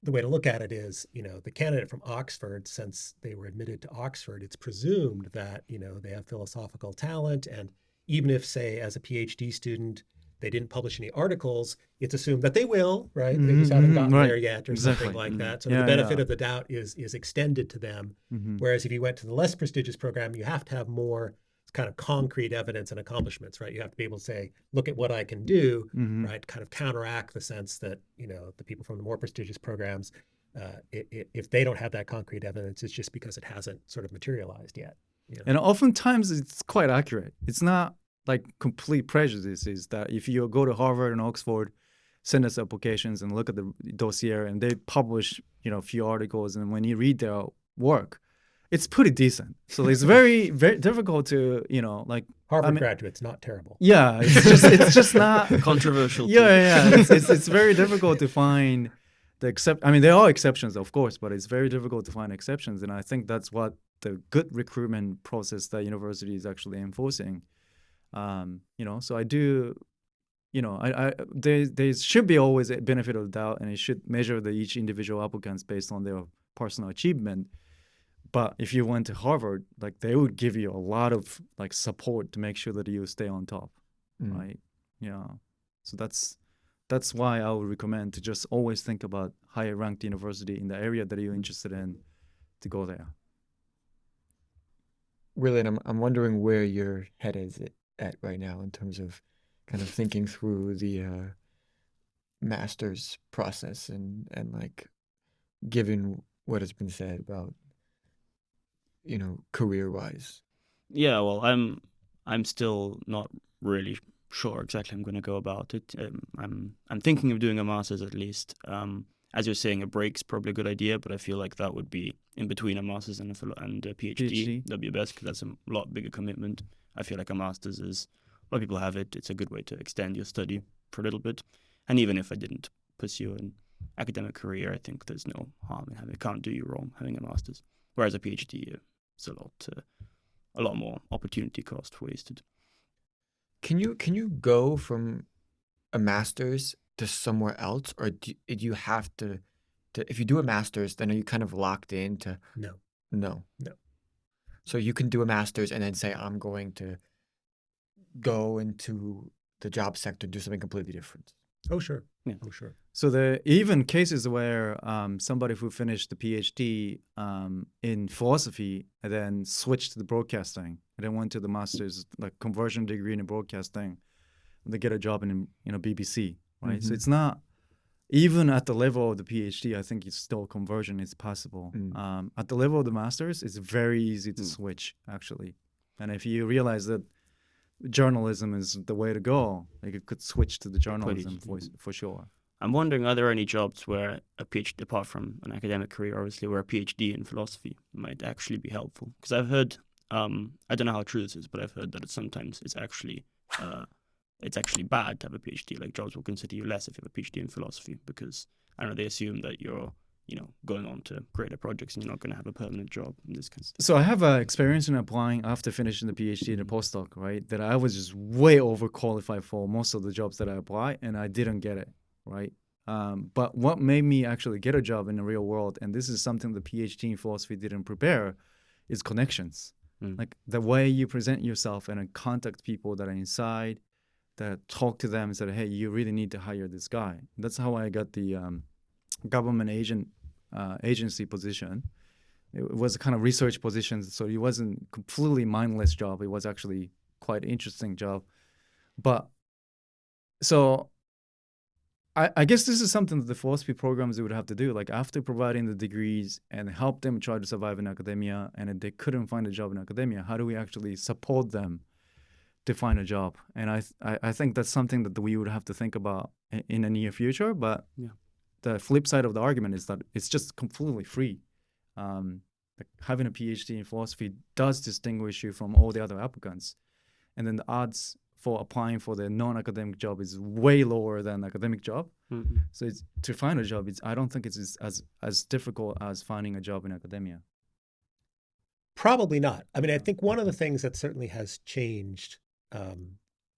way to look at it is, the candidate from Oxford, since they were admitted to Oxford, it's presumed that they have philosophical talent, and even if, say, as a PhD student, they didn't publish any articles, it's assumed that they will, right? They just haven't gotten there yet, or something like that. So the benefit of the doubt is extended to them. Whereas if you went to the less prestigious program, you have to have more kind of concrete evidence and accomplishments, right? You have to be able to say, look at what I can do, right? Kind of counteract the sense that, the people from the more prestigious programs, if they don't have that concrete evidence, it's just because it hasn't sort of materialized yet. And oftentimes it's quite accurate. It's not like complete prejudice. Is that if you go to Harvard and Oxford, send us applications and look at the dossier, and they publish, a few articles, and when you read their work, it's pretty decent. So it's very, very difficult to, Harvard graduates, not terrible. Yeah, it's just not controversial. Yeah. It's very difficult to find there are exceptions, of course, but it's very difficult to find exceptions, and I think that's what the good recruitment process that university is actually enforcing. So I do, there should be always a benefit of doubt, and it should measure each individual applicants based on their personal achievement. But if you went to Harvard, like, they would give you a lot of support to make sure that you stay on top, right? Yeah. So that's why I would recommend to just always think about higher ranked university in the area that you're interested in, to go there. William, I'm wondering where your head is at right now in terms of kind of thinking through the master's process and given what has been said about career-wise. Yeah, well, I'm still not really sure exactly how I'm going to go about it. I'm thinking of doing a master's at least. As you're saying, a break's probably a good idea, but I feel like that would be in between a master's and a PhD. That'd be best, because that's a lot bigger commitment. I feel like a master's is, a lot of people have it. It's a good way to extend your study for a little bit. And even if I didn't pursue an academic career, I think there's no harm in having it. Can't do you wrong having a master's. Whereas a PhD, it's a lot more opportunity cost wasted. Can you go from a master's to somewhere else, or do you have to if you do a master's, then are you kind of locked into? No. So you can do a master's and then say, I'm going to go into the job sector, do something completely different. Oh, sure. Yeah. Oh, sure. So there are even cases where somebody who finished the PhD in philosophy and then switched to the broadcasting and then went to the master's, conversion degree in broadcasting, and they get a job in BBC, right? So it's not, even at the level of the PhD, I think it's still conversion is possible. At the level of the master's, it's very easy to switch, actually. And if you realize that journalism is the way to go, you could switch to the journalism for sure. I'm wondering, are there any jobs where a PhD, apart from an academic career, obviously, where a PhD in philosophy might actually be helpful? Because I've heard, I don't know how true this is, but I've heard that sometimes it's actually bad to have a PhD. Like, jobs will consider you less if you have a PhD in philosophy, because, I don't know, they assume that you're, going on to greater projects and you're not going to have a permanent job in this case. So I have experience in applying after finishing the PhD and the postdoc, right? That I was just way overqualified for most of the jobs that I apply, and I didn't get it, right? But what made me actually get a job in the real world, and this is something the PhD in philosophy didn't prepare, is connections. Like the way you present yourself and contact people that are inside, that talk to them and said, hey, you really need to hire this guy. That's how I got the government agency position. It was a kind of research position, so it wasn't completely mindless job. It was actually quite interesting job. But so I guess this is something that the philosophy programs would have to do. Like after providing the degrees and help them try to survive in academia, and if they couldn't find a job in academia, how do we actually support them to find a job? And I think that's something that we would have to think about in the near future. But the flip side of the argument is that it's just completely free. Like having a PhD in philosophy does distinguish you from all the other applicants. And then the odds for applying for the non-academic job is way lower than academic job. So it's, to find a job, I don't think it's as difficult as finding a job in academia. Probably not. I mean, I think one of the things that certainly has changed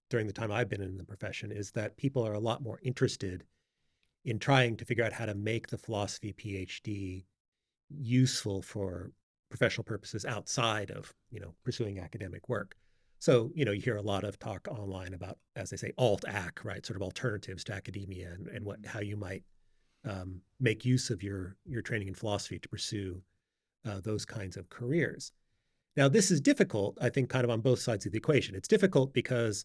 during the time I've been in the profession is that people are a lot more interested in trying to figure out how to make the philosophy PhD useful for professional purposes outside of, pursuing academic work. So, you hear a lot of talk online about, as they say, alt-ac, right? Sort of alternatives to academia and how you might make use of your training in philosophy to pursue those kinds of careers. Now, this is difficult, I think, kind of on both sides of the equation. It's difficult because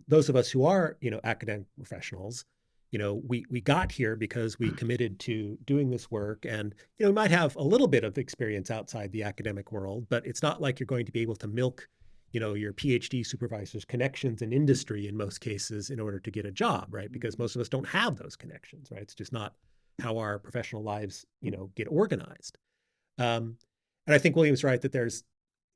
those of us who are, academic professionals, we got here because we committed to doing this work, and we might have a little bit of experience outside the academic world, but it's not like you're going to be able to milk your PhD supervisor's connections in industry in most cases in order to get a job, right? Because most of us don't have those connections, right? It's just not how our professional lives, get organized. And I think William's right that there's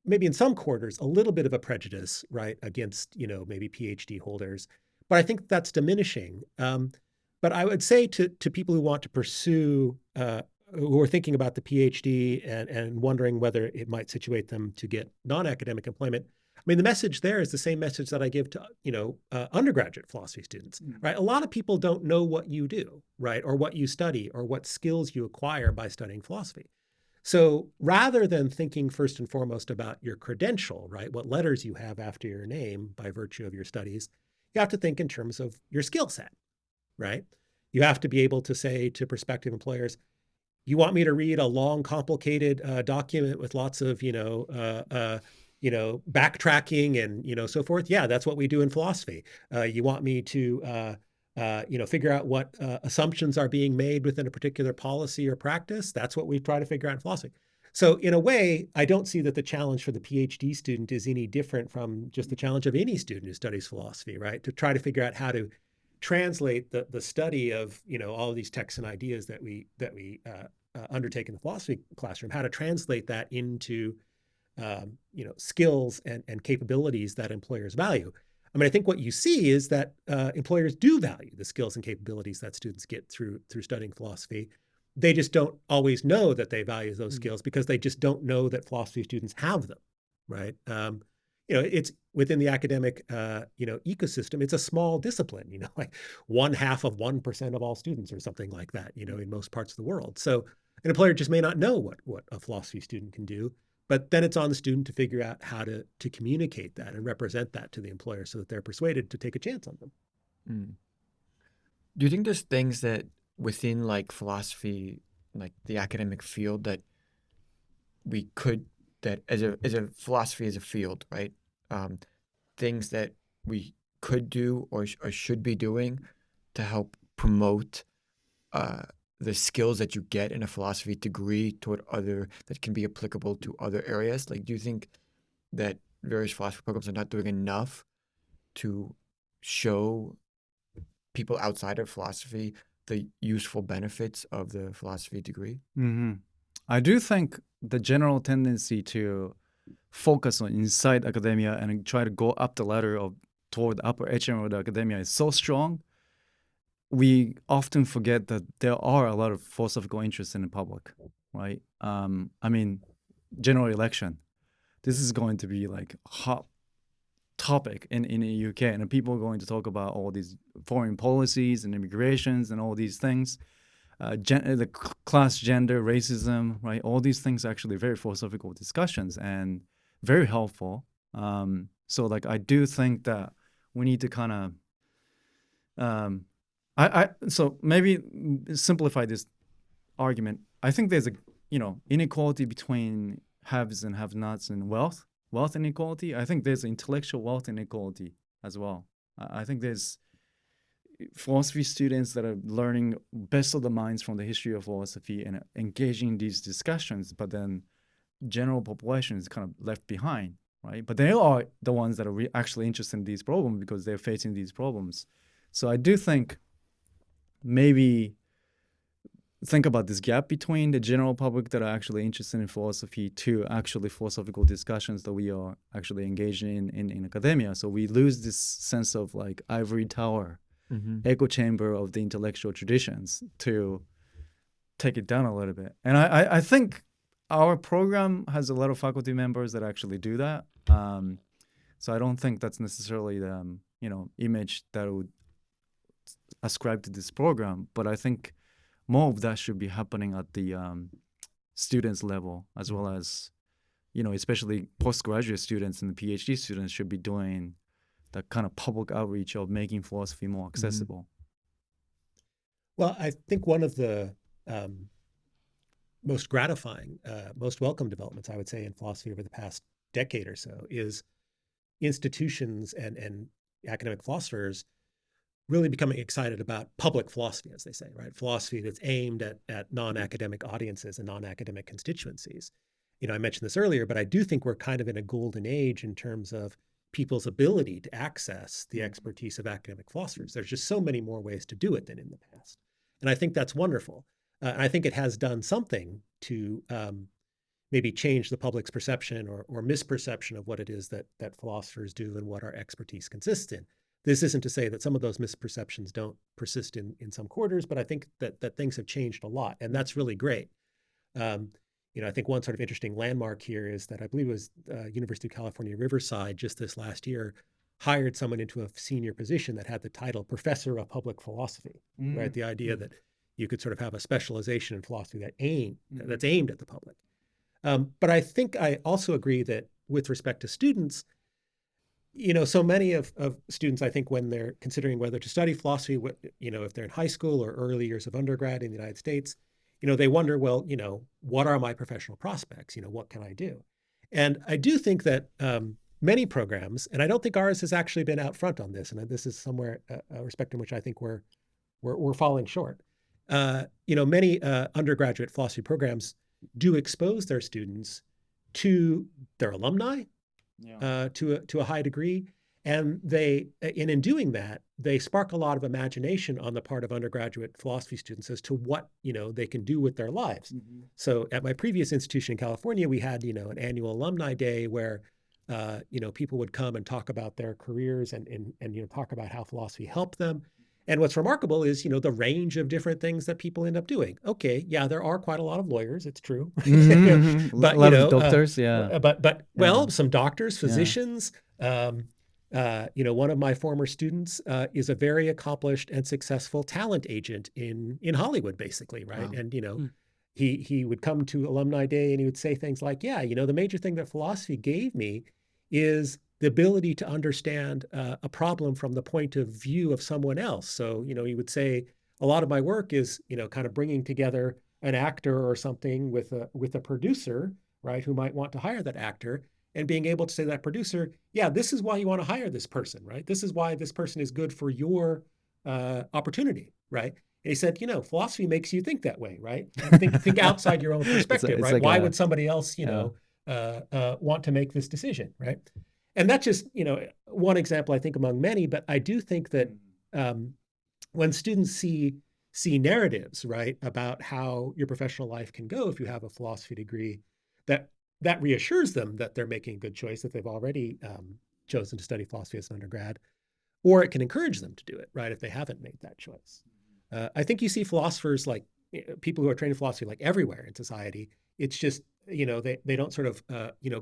maybe in some quarters a little bit of a prejudice, right, against, maybe PhD holders, but I think that's diminishing. But I would say to people who want to pursue, who are thinking about the PhD and wondering whether it might situate them to get non-academic employment, I mean, the message there is the same message that I give to, undergraduate philosophy students, right? A lot of people don't know what you do, right? Or what you study or what skills you acquire by studying philosophy. So rather than thinking first and foremost about your credential, right? What letters you have after your name by virtue of your studies, you have to think in terms of your skill set, right? You have to be able to say to prospective employers, you want me to read a long, complicated document with lots of, backtracking and, so forth? Yeah, that's what we do in philosophy. You want me to, figure out what assumptions are being made within a particular policy or practice? That's what we try to figure out in philosophy. So in a way, I don't see that the challenge for the PhD student is any different from just the challenge of any student who studies philosophy, right? To try to figure out how to translate the study of, all of these texts and ideas that we undertake in the philosophy classroom, how to translate that into, skills and capabilities that employers value. I mean, I think what you see is that employers do value the skills and capabilities that students get through studying philosophy. They just don't always know that they value those skills because they just don't know that philosophy students have them, right? It's within the academic, ecosystem. It's a small discipline, like 0.5% of all students or something like that, in most parts of the world. So an employer just may not know what a philosophy student can do, but then it's on the student to figure out how to communicate that and represent that to the employer so that they're persuaded to take a chance on them. Do you think there's things that within like philosophy, like the academic field, that we could, that as a philosophy as a field, right? Things that we could do or should be doing to help promote the skills that you get in a philosophy degree that can be applicable to other areas? Like, do you think that various philosophy programs are not doing enough to show people outside of philosophy the useful benefits of the philosophy degree? I do think the general tendency to focus on inside academia and try to go up the ladder toward the upper echelon of the academia is so strong. We often forget that there are a lot of philosophical interests in the public, right? I mean, general election. This is going to be like a hot topic in the UK, and people are going to talk about all these foreign policies and immigrations and all these things. The class, gender, racism, right? All these things are actually very philosophical discussions and very helpful. So like I do think that we need to kind of so maybe simplify this argument. I think there's a inequality between haves and have-nots and wealth inequality. I think there's intellectual wealth inequality as well. I think there's philosophy students that are learning best of the minds from the history of philosophy and engaging in these discussions, but then general population is kind of left behind, right? But they are the ones that are actually interested in these problems because they're facing these problems. So I do think maybe think about this gap between the general public that are actually interested in philosophy to actually philosophical discussions that we are actually engaging in academia. So we lose this sense of like ivory tower, echo chamber of the intellectual traditions to take it down a little bit. And I think our program has a lot of faculty members that actually do that. So I don't think that's necessarily the image that would ascribe to this program, but I think more of that should be happening at the students level, as well as, especially postgraduate students and the PhD students should be doing that kind of public outreach of making philosophy more accessible. Well, I think one of the most gratifying, most welcome developments, I would say, in philosophy over the past decade or so is institutions and academic philosophers really becoming excited about public philosophy, as they say, right? Philosophy that's aimed at non-academic audiences and non-academic constituencies. I mentioned this earlier, but I do think we're kind of in a golden age in terms of people's ability to access the expertise of academic philosophers. There's just so many more ways to do it than in the past. And I think that's wonderful. I think it has done something to maybe change the public's perception or misperception of what it is that philosophers do and what our expertise consists in. This isn't to say that some of those misperceptions don't persist in some quarters, but I think that things have changed a lot, and that's really great. I think one sort of interesting landmark here is that I believe it was University of California, Riverside just this last year hired someone into a senior position that had the title Professor of Public Philosophy, right? The idea that you could sort of have a specialization in philosophy that's aimed at the public. But I think I also agree that with respect to students, so many of students, I think when they're considering whether to study philosophy, if they're in high school or early years of undergrad in the United States, they wonder, well, what are my professional prospects? What can I do? And I do think that many programs, and I don't think ours has actually been out front on this, and this is somewhere a respect in which I think we're falling short. Many undergraduate philosophy programs do expose their students to their alumni, to a high degree, and in doing that, they spark a lot of imagination on the part of undergraduate philosophy students as to what they can do with their lives. So at my previous institution in California, we had an annual alumni day where people would come and talk about their careers and talk about how philosophy helped them. And what's remarkable is, the range of different things that people end up doing. Okay, yeah, there are quite a lot of lawyers, it's true. But a lot of doctors, Well, some doctors, physicians. One of my former students is a very accomplished and successful talent agent in Hollywood, basically, right? Wow. And he would come to alumni day and he would say things like, the major thing that philosophy gave me is the ability to understand a problem from the point of view of someone else. So, he would say, a lot of my work is, kind of bringing together an actor or something with a producer, right, who might want to hire that actor, and being able to say to that producer, this is why you want to hire this person, right? This is why this person is good for your opportunity, right? And he said, philosophy makes you think that way, right? Think outside your own perspective, right? Like why would somebody else, want to make this decision, right? And that's just, one example, I think, among many. But I do think that when students see narratives, right, about how your professional life can go if you have a philosophy degree, that reassures them that they're making a good choice, that they've already chosen to study philosophy as an undergrad, or it can encourage them to do it, right, if they haven't made that choice. I think you see philosophers, like people who are trained in philosophy, like everywhere in society. It's just, they don't sort of,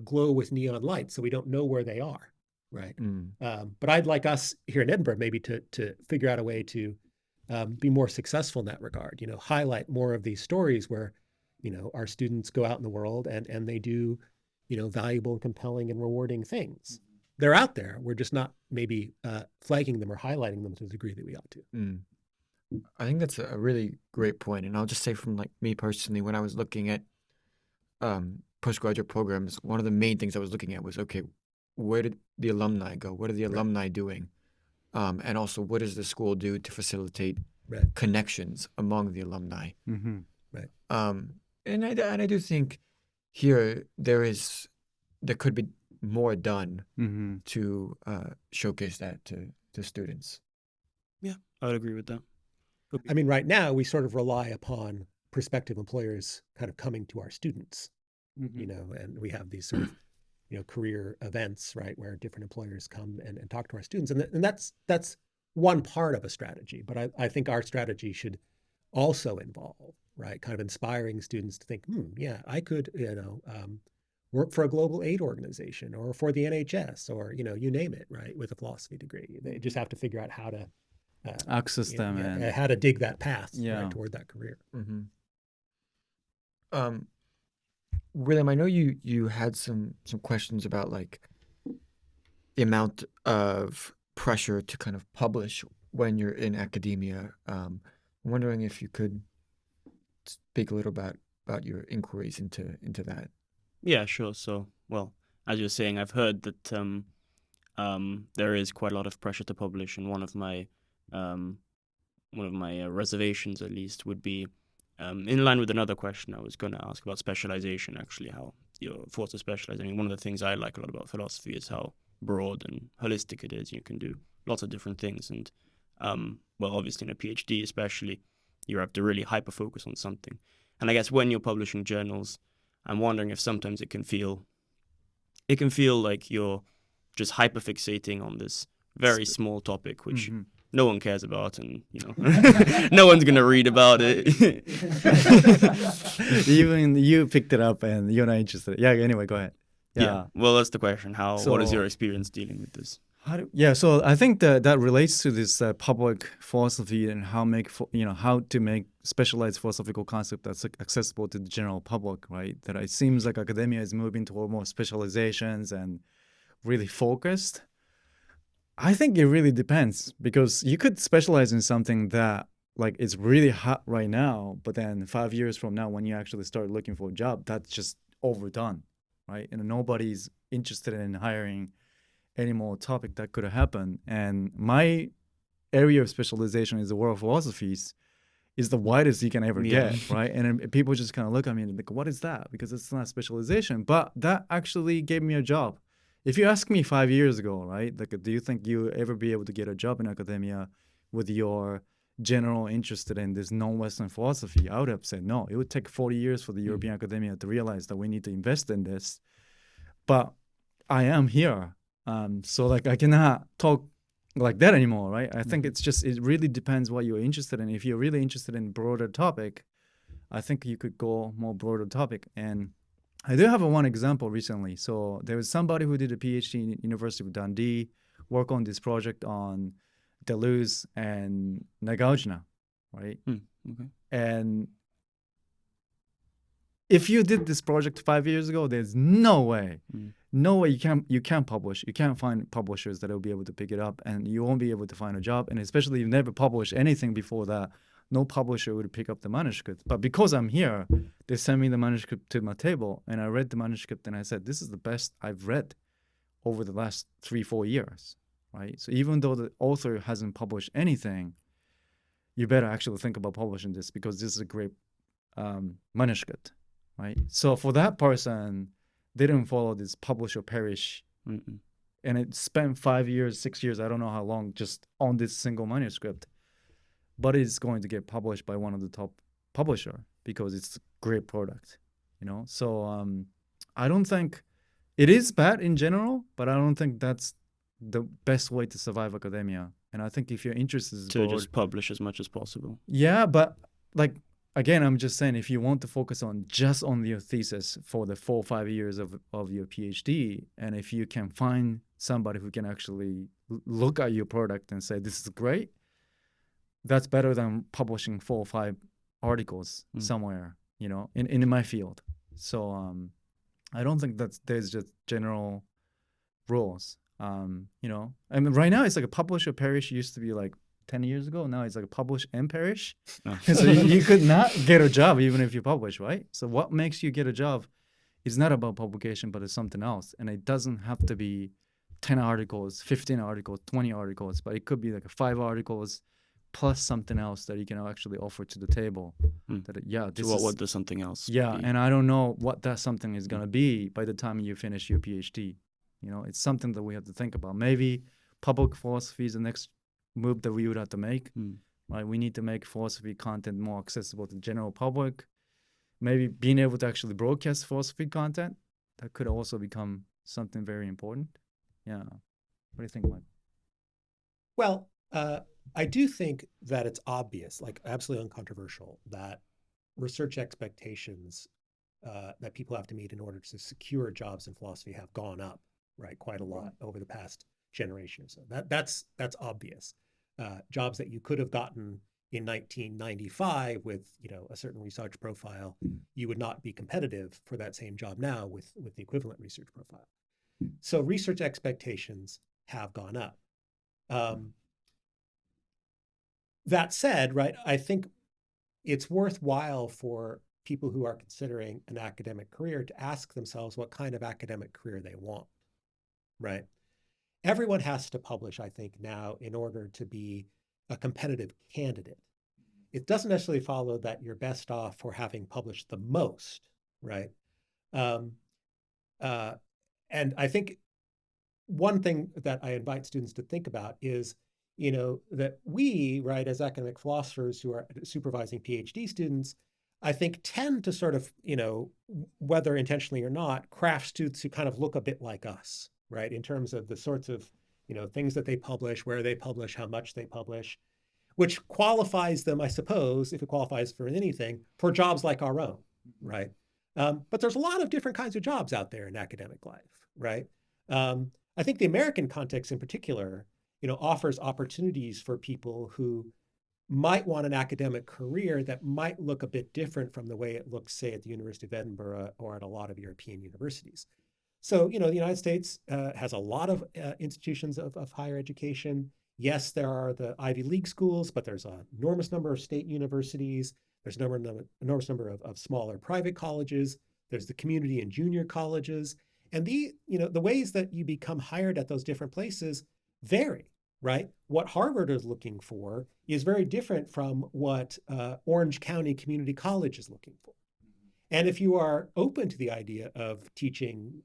glow with neon lights, so we don't know where they are, right? Mm. But I'd like us here in Edinburgh maybe to figure out a way to be more successful in that regard. Highlight more of these stories where our students go out in the world and they do valuable and compelling and rewarding things. They're out there. We're just not maybe flagging them or highlighting them to the degree that we ought to. Mm. I think that's a really great point. And I'll just say from like me personally, when I was looking at postgraduate programs, one of the main things I was looking at was, okay, where did the alumni go? What are the alumni doing? And also, what does the school do to facilitate connections among the alumni? Mm-hmm. Right. And I do think here there could be more done Mm-hmm. to showcase that to students. Yeah, I would agree with that. I mean, right now we sort of rely upon prospective employers kind of coming to our students, and we have these sort of career events, right, where different employers come and talk to our students, and that's one part of a strategy. But I think our strategy should also involve, right, kind of inspiring students to think, yeah, I could work for a global aid organization or for the NHS or you name it, right, with a philosophy degree. They just have to figure out how to Access them and how to dig that path Yeah. right, toward that career. William, I know you had some questions about like the amount of pressure to kind of publish when you're in academia. I'm wondering if you could speak a little about your inquiries into that. Yeah, sure. So, well, as you're saying, I've heard that there is quite a lot of pressure to publish, and one of my reservations, at least, would be in line with another question I was going to ask about specialization. Actually, how you're forced to specialize. I mean, one of the things I like a lot about philosophy is how broad and holistic it is. You can do lots of different things, and well, obviously in a PhD, especially, you have to really hyper focus on something. And I guess when you're publishing journals, I'm wondering if sometimes it can feel like you're just hyper fixating on this very small topic, which no one cares about, and no one's gonna read about it. Even you picked it up and you're not interested. Yeah. Anyway, go ahead. Yeah. Well, that's the question. What is So- your experience dealing with this? So I think that relates to this public philosophy and how to make specialized philosophical concept that's accessible to the general public, right? That it seems like academia is moving toward more specializations and really focused. I think it really depends, because you could specialize in something that like it's really hot right now, but then 5 years from now, when you actually start looking for a job, that's just overdone, right? And nobody's interested in hiring any more topic that could happen. And my area of specialization is the world of philosophies, is the widest you can ever get, right? And then people just kind of look at me and like, what is that? Because it's not specialization. But that actually gave me a job. If you ask me 5 years ago, right, like, do you think you ever be able to get a job in academia with your general interest in this non-Western philosophy? I would have said no. It would take 40 years for the European academia to realize that we need to invest in this. But I am here. So like I cannot talk like that anymore, right? I think it really depends what you're interested in. If you're really interested in broader topic, I think you could go more broader topic. And I do have one example recently. So there was somebody who did a PhD in University of Dundee, work on this project on Deleuze and Nagarjuna, right? Okay. And if you did this project 5 years ago, there's no way you can't publish. You can't find publishers that will be able to pick it up, and you won't be able to find a job. And especially if you've never published anything before that, no publisher would pick up the manuscript. But because I'm here, they sent me the manuscript to my table, and I read the manuscript, and I said, this is the best I've read over the last 3-4 years, right? So even though the author hasn't published anything, you better actually think about publishing this, because this is a great manuscript, right? So for that person, they didn't follow this publish or perish. And it spent 5 years, 6 years, I don't know how long, just on this single manuscript. But it's going to get published by one of the top publisher because it's a great product, So I don't think it is bad in general, but I don't think that's the best way to survive academia. And I think if your interest is To just publish as much as possible. Yeah, but like, again, I'm just saying, if you want to focus on your thesis for the 4 or 5 years of your PhD, and if you can find somebody who can actually look at your product and say, this is great. That's better than publishing 4 or 5 articles somewhere, you know, in my field. So I don't think that there's just general rules. You know, I mean, right now it's like a publish or perish used to be like 10 years ago. Now it's like a publish and perish. Oh. So you could not get a job even if you publish, right? So what makes you get a job is not about publication, but it's something else. And it doesn't have to be 10 articles, 15 articles, 20 articles, but it could be like 5 articles plus something else that you can actually offer to the table. That So what does something else be? And I don't know what that something is going to be by the time you finish your PhD. You know, it's something that we have to think about. Maybe public philosophy is the next move that we would have to make, right? We need to make philosophy content more accessible to the general public. Maybe being able to actually broadcast philosophy content, that could also become something very important. Yeah. What do you think, Mike? Well, I do think that it's obvious, like absolutely uncontroversial, that research expectations that people have to meet in order to secure jobs in philosophy have gone up, right, quite a lot over the past generation or so. That's obvious. Jobs that you could have gotten in 1995 with, you know, a certain research profile, you would not be competitive for that same job now with the equivalent research profile. So research expectations have gone up. That said, right, I think it's worthwhile for people who are considering an academic career to ask themselves what kind of academic career they want, right? Everyone has to publish, I think, now in order to be a competitive candidate. It doesn't necessarily follow that you're best off for having published the most, right? And I think one thing that I invite students to think about is, you know, that we, right, as academic philosophers who are supervising PhD students, I think tend to sort of, you know, whether intentionally or not, craft students who kind of look a bit like us, right, in terms of the sorts of, you know, things that they publish, where they publish, how much they publish, which qualifies them, I suppose, if it qualifies for anything, for jobs like our own, right? But there's a lot of different kinds of jobs out there in academic life, right? I think the American context in particular, you know, offers opportunities for people who might want an academic career that might look a bit different from the way it looks, say, at the University of Edinburgh or at a lot of European universities. So, you know, the United States has a lot of institutions of higher education. Yes, there are the Ivy League schools, but there's an enormous number of state universities. There's an enormous number of smaller private colleges. There's the community and junior colleges. And you know, the ways that you become hired at those different places vary, right? What Harvard is looking for is very different from what Orange County Community College is looking for. And if you are open to the idea of teaching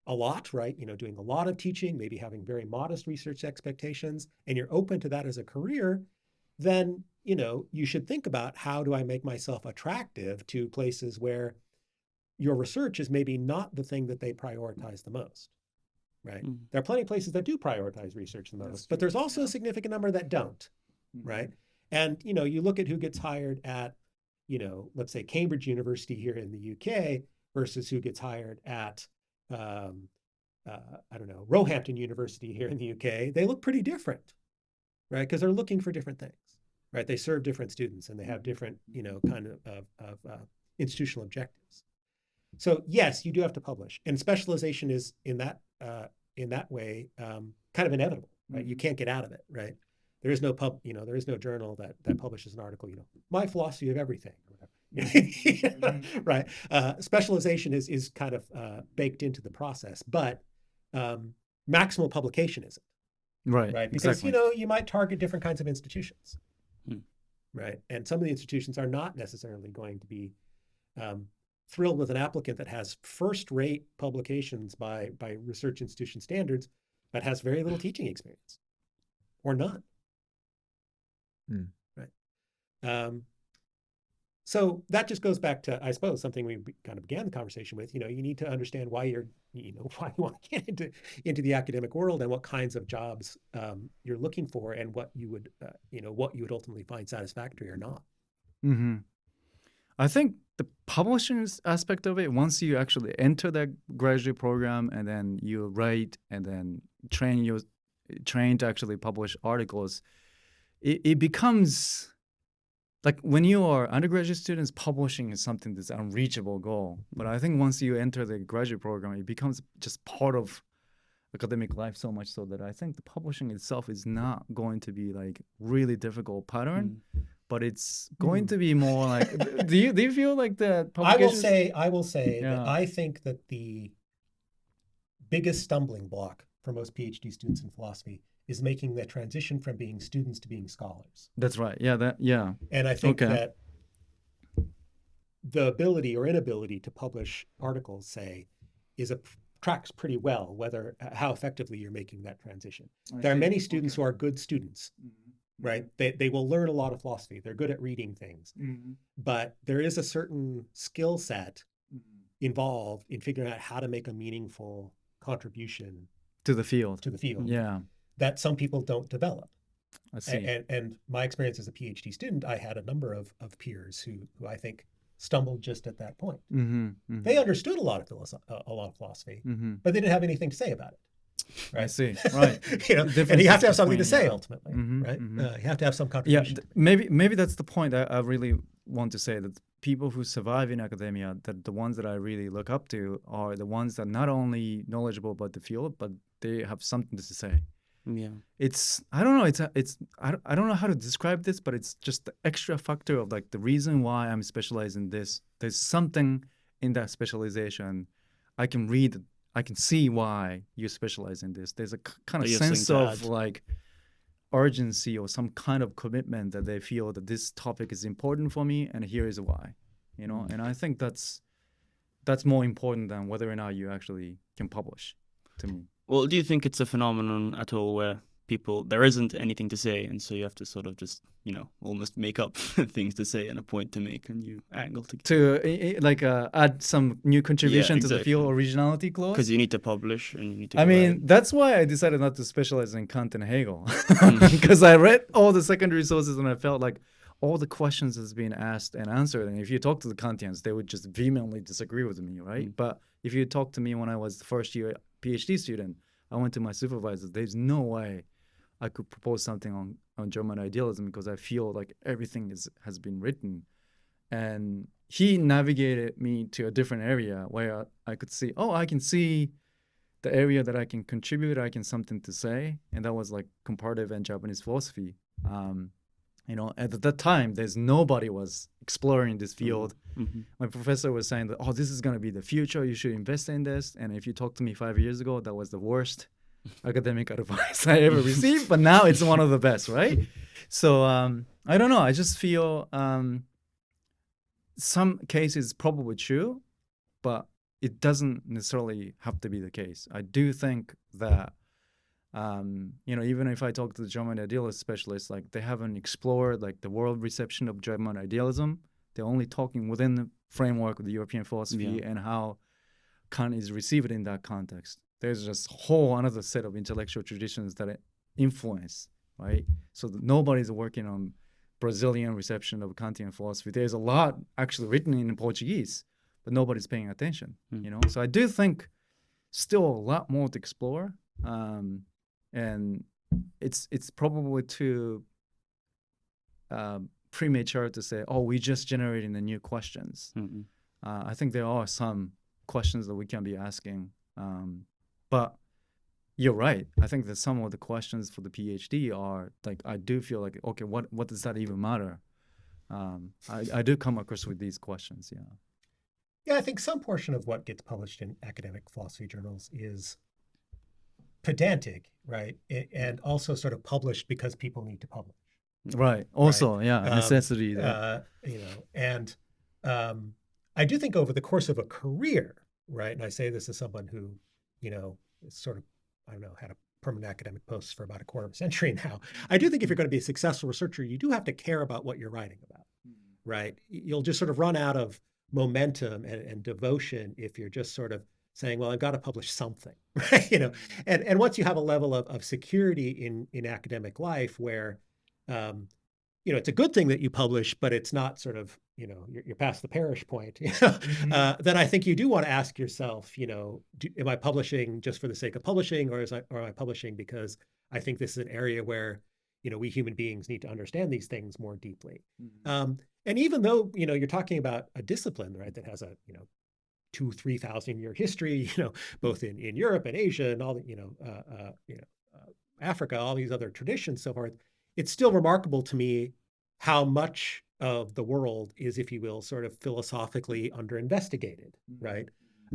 a lot, right? You know, doing a lot of teaching, maybe having very modest research expectations, and you're open to that as a career, then, you know, you should think about, how do I make myself attractive to places where your research is maybe not the thing that they prioritize the most, right? There are plenty of places that do prioritize research the most, but there's also a significant number that don't, right? And, you know, you look at who gets hired at, you know, let's say Cambridge University here in the UK versus who gets hired at, I don't know, Roehampton University here in the UK. They look pretty different, right? Because they're looking for different things, right? They serve different students and they have different, you know, kind of institutional objectives. So yes, you do have to publish, and specialization is in that way kind of inevitable, right? You can't get out of it, right? There is no there is no journal that publishes an article, you know, my philosophy of everything, or whatever. Right? Specialization is kind of baked into the process, but maximal publication isn't. Right. Because exactly. you know, you might target different kinds of institutions, right? And some of the institutions are not necessarily going to be thrilled with an applicant that has first-rate publications by research institution standards, but has very little teaching experience, or none. Right. So that just goes back to, I suppose, something we kind of began the conversation with. You know, you need to understand why why you want to get into the academic world, and what kinds of jobs you're looking for, and what you would ultimately find satisfactory or not. I think the publishing aspect of it, once you actually enter that graduate program and then you write and then train to actually publish articles, it becomes like when you are undergraduate students, publishing is something that's an unreachable goal. But I think once you enter the graduate program, it becomes just part of academic life so much so that I think the publishing itself is not going to be like really difficult pattern, but it's going to be more like. do you feel like the publications? I will say Yeah. that I think that the biggest stumbling block for most PhD students in philosophy is making the transition from being students to being scholars. That's right. Yeah. And I think Okay. that the ability or inability to publish articles, say, tracks pretty well whether how effectively you're making that transition. There are many students who are good students, right? They will learn a lot of philosophy. They're good at reading things, but there is a certain skill set involved in figuring out how to make a meaningful contribution To the field. Yeah, that some people don't develop. I see. And my experience as a PhD student, I had a number of peers who I think stumbled just at that point. They understood a lot of philosophy, but they didn't have anything to say about it. Right? I see. Right. And you have to have something to say between, ultimately, right? You have to have some contribution. Maybe that's the point I really want to say, that people who survive in academia, that the ones that I really look up to are the ones that are not only knowledgeable about the field, but they have something to say. Yeah. I don't know. I don't know how to describe this, but it's just the extra factor of like the reason why I'm specialized in this. There's something in that specialization. I can read. I can see why you specialize in this. There's a kind of sense of like urgency or some kind of commitment that they feel that this topic is important for me, and here is why. And I think that's more important than whether or not you actually can publish, to me. Well, do you think it's a phenomenon at all where there isn't anything to say, and so you have to sort of just, almost make up things to say and a point to make, a new angle to add some new contribution to the field originality clause? Because you need to publish and you need to that's why I decided not to specialize in Kant and Hegel, because I read all the secondary sources and I felt like all the questions that's being asked and answered, and if you talk to the Kantians, they would just vehemently disagree with me, right? But if you talk to me when I was the first year PhD student, I went to my supervisor. There's no way I could propose something on German idealism, because I feel like everything has been written. And he navigated me to a different area where I could see, I can see the area that I can contribute, I can something to say. And that was like comparative and Japanese philosophy. At that time, there's nobody was exploring this field. My professor was saying that, this is going to be the future. You should invest in this. And if you talked to me 5 years ago, that was the worst academic advice I ever received. But now it's one of the best, right? So I don't know. I just feel some cases probably true, but it doesn't necessarily have to be the case. I do think that even if I talk to the German idealist specialists, like they haven't explored like the world reception of German idealism. They're only talking within the framework of the European philosophy and how Kant is received in that context. There's just whole another set of intellectual traditions that influence, right? So nobody's working on Brazilian reception of Kantian philosophy. There's a lot actually written in Portuguese, but nobody's paying attention, So I do think still a lot more to explore. And it's probably too premature to say, we just generating the new questions. I think there are some questions that we can be asking, but you're right. I think that some of the questions for the PhD are like, I do feel like, okay, what does that even matter? I do come across with these questions. Yeah, I think some portion of what gets published in academic philosophy journals is pedantic, right? And also sort of published because people need to publish. Right. Also, right? Necessity. And I do think over the course of a career, right? And I say this as someone who, sort of, had a permanent academic post for about a quarter of a century now. I do think if you're going to be a successful researcher, you do have to care about what you're writing about, right? You'll just sort of run out of momentum and devotion if you're just sort of saying, well, I've got to publish something, right? And once you have a level of security in academic life where it's a good thing that you publish, but it's not sort of, you're past the parish point, then I think you do want to ask yourself, am I publishing just for the sake of publishing, or am I publishing because I think this is an area where, we human beings need to understand these things more deeply. And even though, you're talking about a discipline, right, that has a, 2,000-3,000 year history, both in Europe and Asia and all the, Africa, all these other traditions, so forth, it's still remarkable to me how much of the world is, if you will, sort of philosophically under-investigated, right?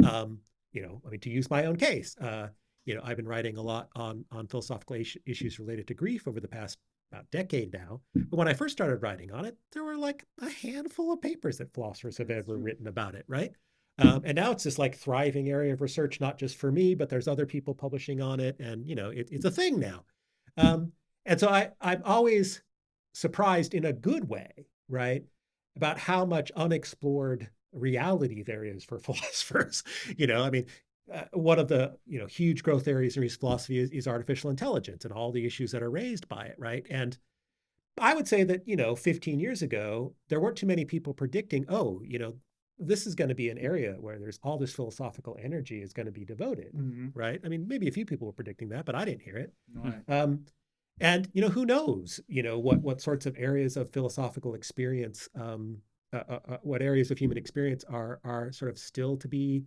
I mean, to use my own case, I've been writing a lot on philosophical issues related to grief over the past about decade now. But when I first started writing on it, there were like a handful of papers that philosophers have ever written about it, right? And now it's this like thriving area of research, not just for me, but there's other people publishing on it, and it's a thing now. And so I'm always surprised in a good way, right, about how much unexplored reality there is for philosophers. I mean, one of the huge growth areas in philosophy is artificial intelligence and all the issues that are raised by it, right? And I would say that 15 years ago, there weren't too many people predicting, this is going to be an area where there's all this philosophical energy is going to be devoted, right? I mean, maybe a few people were predicting that, but I didn't hear it. Right. And who knows, what sorts of areas of philosophical experience, what areas of human experience are sort of still to be,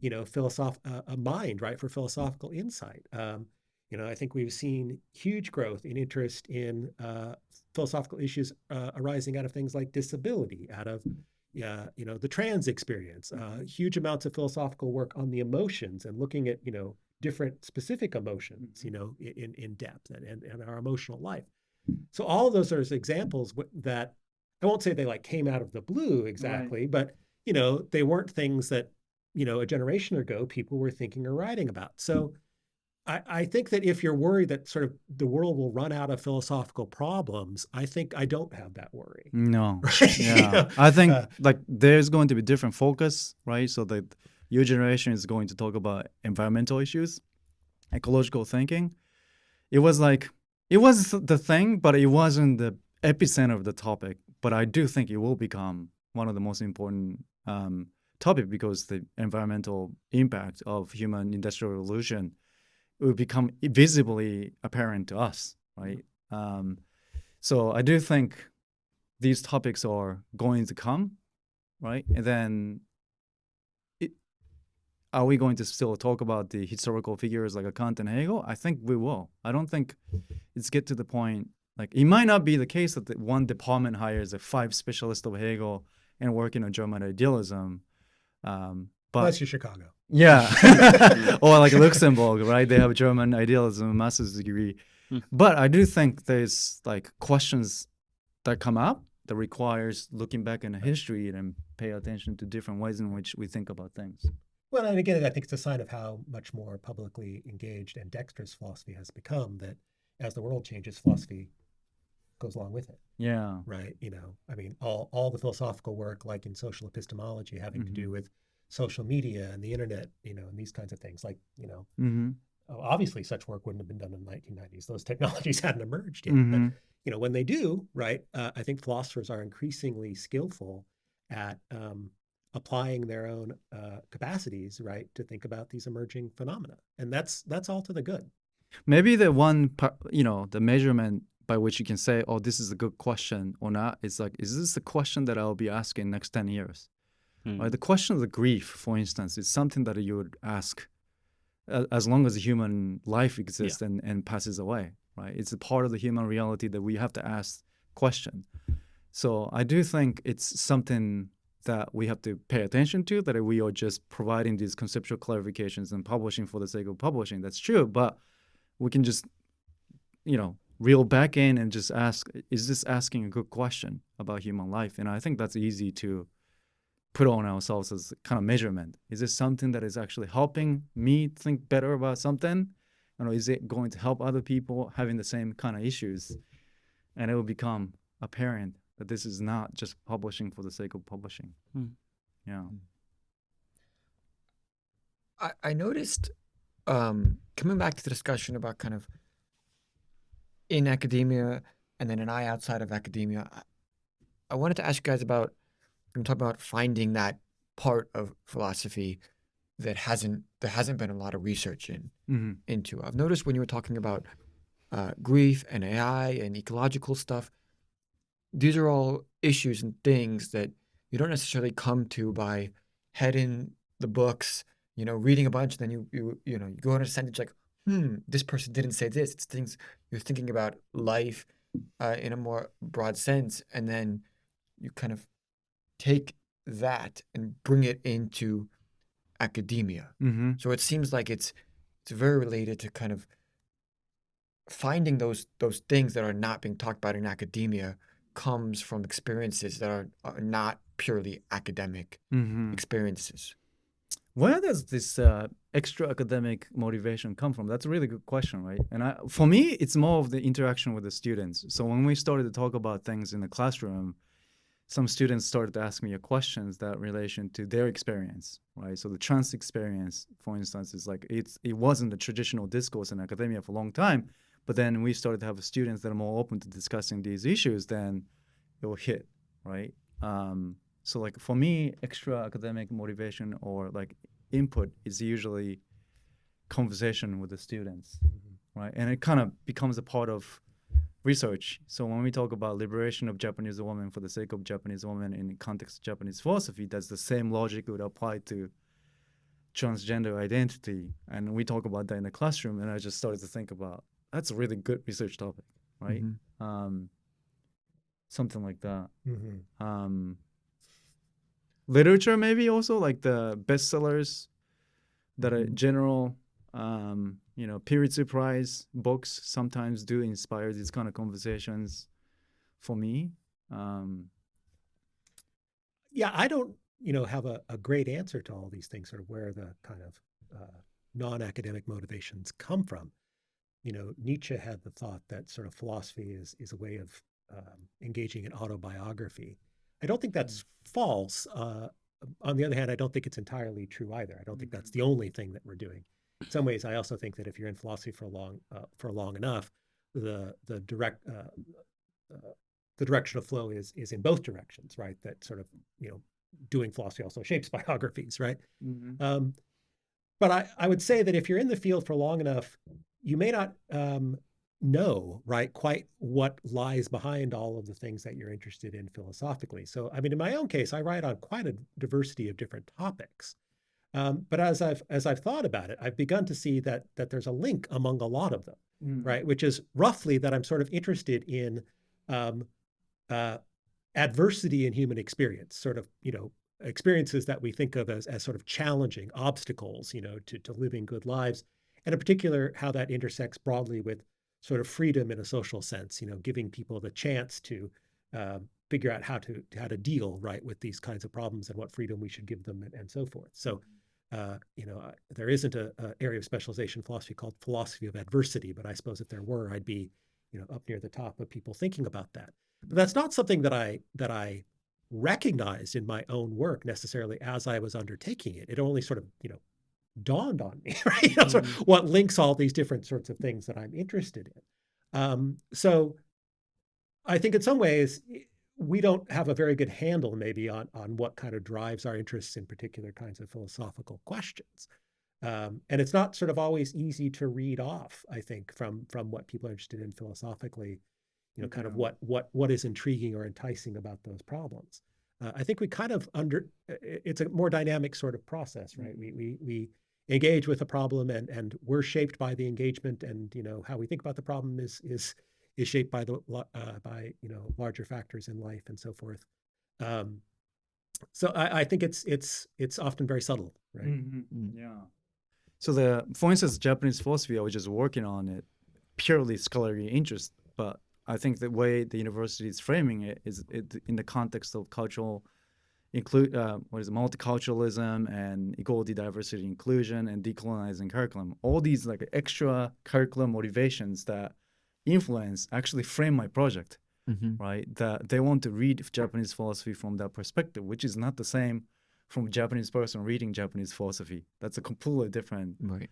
a mind, right, for philosophical insight. I think we've seen huge growth in interest in philosophical issues arising out of things like disability, out of the trans experience, huge amounts of philosophical work on the emotions and looking at, different specific emotions, in depth and our emotional life. So all of those are examples that I won't say they like came out of the blue exactly, right, but, they weren't things that, a generation ago people were thinking or writing about. So I think that if you're worried that sort of the world will run out of philosophical problems, I think I don't have that worry. No. Right? Yeah. I think like there's going to be different focus, right? So that your generation is going to talk about environmental issues, ecological thinking. It was the thing, but it wasn't the epicenter of the topic. But I do think it will become one of the most important topic, because the environmental impact of human industrial revolution will become visibly apparent to us, right? So I do think these topics are going to come, right? And then are we going to still talk about the historical figures like Kant and Hegel? I think we will. I don't think it's get to the point, like it might not be the case that one department hires 5 specialists of Hegel and work in a German idealism. But unless you're Chicago. Yeah. Or like Luxembourg, right? They have German idealism, master's degree. But I do think there's like questions that come up that requires looking back in history and pay attention to different ways in which we think about things. Well, and again, I think it's a sign of how much more publicly engaged and dexterous philosophy has become, that as the world changes, philosophy goes along with it. Yeah. Right. I mean, all the philosophical work, like in social epistemology, having to do with social media and the internet, and these kinds of things, like, obviously such work wouldn't have been done in the 1990s. Those technologies hadn't emerged yet. But, when they do, right, I think philosophers are increasingly skillful at applying their own capacities, right, to think about these emerging phenomena. And that's all to the good. Maybe the one, the measurement by which you can say, oh, this is a good question or not, is like, is this the question that I'll be asking next 10 years? Right? The question of the grief, for instance, is something that you would ask as long as the human life exists and passes away, right? It's a part of the human reality that we have to ask question. So I do think it's something that we have to pay attention to, that we are just providing these conceptual clarifications and publishing for the sake of publishing. That's true, but we can just, reel back in and just ask, is this asking a good question about human life? And I think that's easy to put on ourselves as kind of measurement. Is this something that is actually helping me think better about something? Is it going to help other people having the same kind of issues? And it will become apparent that this is not just publishing for the sake of publishing. Yeah. I noticed, coming back to the discussion about kind of in academia and then an eye outside of academia. I wanted to ask you guys about, we're talking about finding that part of philosophy that there hasn't been a lot of research into. I've noticed when you were talking about grief and AI and ecological stuff, these are all issues and things that you don't necessarily come to by heading the books, reading a bunch, and then you go in a sentence like, this person didn't say this. It's things you're thinking about life in a more broad sense, and then you kind of take that and bring it into academia. So it seems like it's very related to kind of finding those things that are not being talked about in academia comes from experiences that are not purely academic experiences. Where does this extra academic motivation come from? That's a really good question, right? And for me, it's more of the interaction with the students. So when we started to talk about things in the classroom, some students started to ask me questions that relation to their experience, right? So the trans experience, for instance, is like it wasn't a traditional discourse in academia for a long time, but then we started to have students that are more open to discussing these issues, then it will hit, right? So like for me, extra academic motivation or like input is usually conversation with the students, right? And it kind of becomes a part of research. So when we talk about liberation of Japanese women for the sake of Japanese women in the context of Japanese philosophy, that's the same logic would apply to transgender identity. And we talk about that in the classroom, and I just started to think about, that's a really good research topic, right? Something like that. Literature maybe also, like the bestsellers that are general, Pulitzer Prize books sometimes do inspire these kind of conversations for me. Yeah, I don't, have a great answer to all these things, sort of where the kind of non-academic motivations come from. Nietzsche had the thought that sort of philosophy is a way of engaging in autobiography. I don't think that's false. On the other hand, I don't think it's entirely true either. I don't think that's the only thing that we're doing. In some ways, I also think that if you're in philosophy for long enough, the direction of flow is in both directions, right? That sort of doing philosophy also shapes biographies, right? But I would say that if you're in the field for long enough, you may not know, right, quite what lies behind all of the things that you're interested in philosophically. So, I mean, in my own case, I write on quite a diversity of different topics. But as I've thought about it, I've begun to see that there's a link among a lot of them, right? Which is roughly that I'm sort of interested in adversity in human experience, sort of, experiences that we think of as sort of challenging obstacles, to living good lives, and in particular, how that intersects broadly with sort of freedom in a social sense, giving people the chance to figure out how to deal right with these kinds of problems and what freedom we should give them and so forth. So, there isn't a area of specialization in philosophy called philosophy of adversity, but I suppose if there were, I'd be, up near the top of people thinking about that. But that's not something that I recognized in my own work necessarily as I was undertaking it. It only sort of, dawned on me, right? Sort of what links all these different sorts of things that I'm interested in. So I think in some ways, we don't have a very good handle maybe on what kind of drives our interests in particular kinds of philosophical questions. And it's not sort of always easy to read off, I think, from what people are interested in philosophically, kind of what is intriguing or enticing about those problems. I think we kind of it's a more dynamic sort of process, right? We engage with a problem and we're shaped by the engagement, and how we think about the problem is shaped by larger factors in life and so forth. So I think it's often very subtle, right? Yeah. So for instance, Japanese philosophy, I was just working on it, purely scholarly interest, but I think the way the university is framing it is in the context of cultural multiculturalism and equality, diversity, inclusion, and decolonizing curriculum. All these like extra curriculum motivations that influence actually frame my project, right? That they want to read Japanese philosophy from that perspective, which is not the same from a Japanese person reading Japanese philosophy. That's a completely different Right.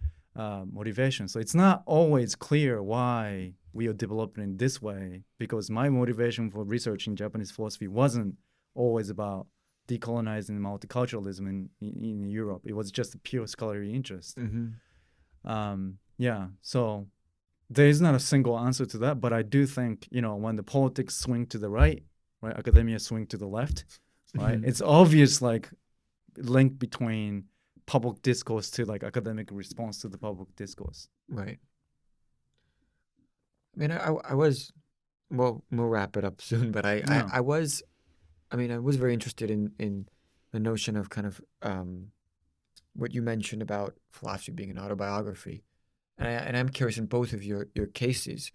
motivation. So it's not always clear why we are developing this way, because my motivation for researching Japanese philosophy wasn't always about decolonizing multiculturalism in Europe. It was just a pure scholarly interest. Yeah, so there is not a single answer to that, but I do think, when the politics swing to the right, academia swing to the left, right, it's obvious like link between public discourse to like academic response to the public discourse. Right. I mean, I was, well, we'll wrap it up soon, but I was very interested in the notion of kind of what you mentioned about philosophy being an autobiography. And I'm curious in both of your cases,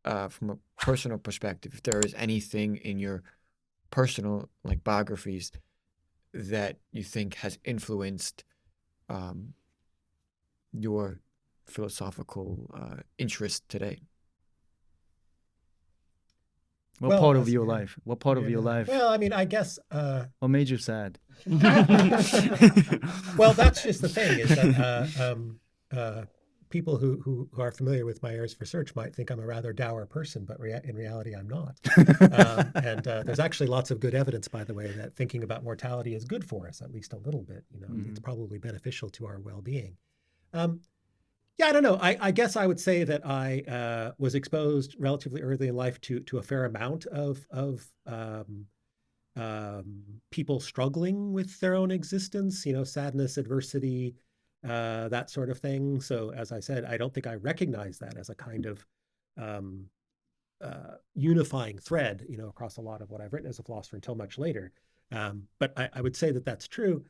from a personal perspective, if there is anything in your personal like biographies that you think has influenced your philosophical interest today. What part of your life? What part of your life? Well, I mean, I guess. What made you sad? Well, that's just the thing, is that people who are familiar with my areas of research might think I'm a rather dour person, but in reality, I'm not. And there's actually lots of good evidence, by the way, that thinking about mortality is good for us, at least a little bit. It's probably beneficial to our well-being. Yeah, I don't know. I guess I would say that I was exposed relatively early in life to a fair amount of people struggling with their own existence, sadness, adversity, that sort of thing. So as I said, I don't think I recognize that as a kind of unifying thread, across a lot of what I've written as a philosopher until much later. But I would say that that's true.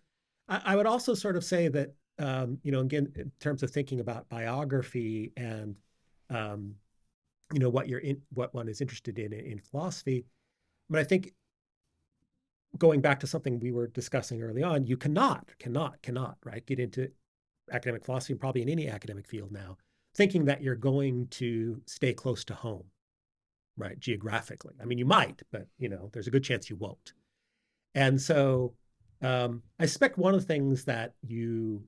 I would also sort of say that, again, in terms of thinking about biography and, what one is interested in philosophy, but I think going back to something we were discussing early on, you cannot, right, get into academic philosophy, probably in any academic field now, thinking that you're going to stay close to home, right, geographically. I mean, you might, but, there's a good chance you won't. And so I suspect one of the things that you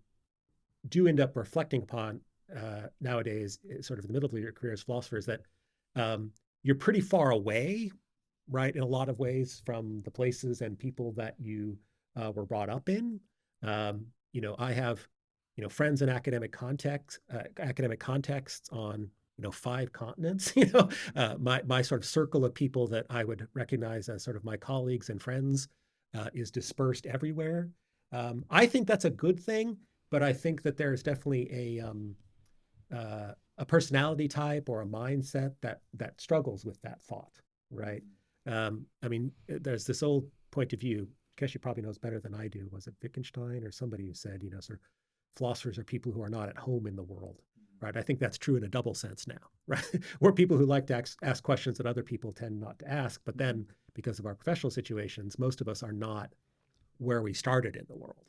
do end up reflecting upon nowadays, sort of in the middle of your career as a philosopher, is that you're pretty far away, right, in a lot of ways from the places and people that you were brought up in. I have, friends in academic contexts on, 5 continents. My sort of circle of people that I would recognize as sort of my colleagues and friends is dispersed everywhere. I think that's a good thing, but I think that there is definitely a personality type or a mindset that struggles with that thought, right? I mean, there's this old point of view. Takeshi probably knows better than I do. Was it Wittgenstein or somebody who said, sort of philosophers are people who are not at home in the world, right? I think that's true in a double sense now, right? We're people who like to ask questions that other people tend not to ask, but then because of our professional situations, most of us are not where we started in the world,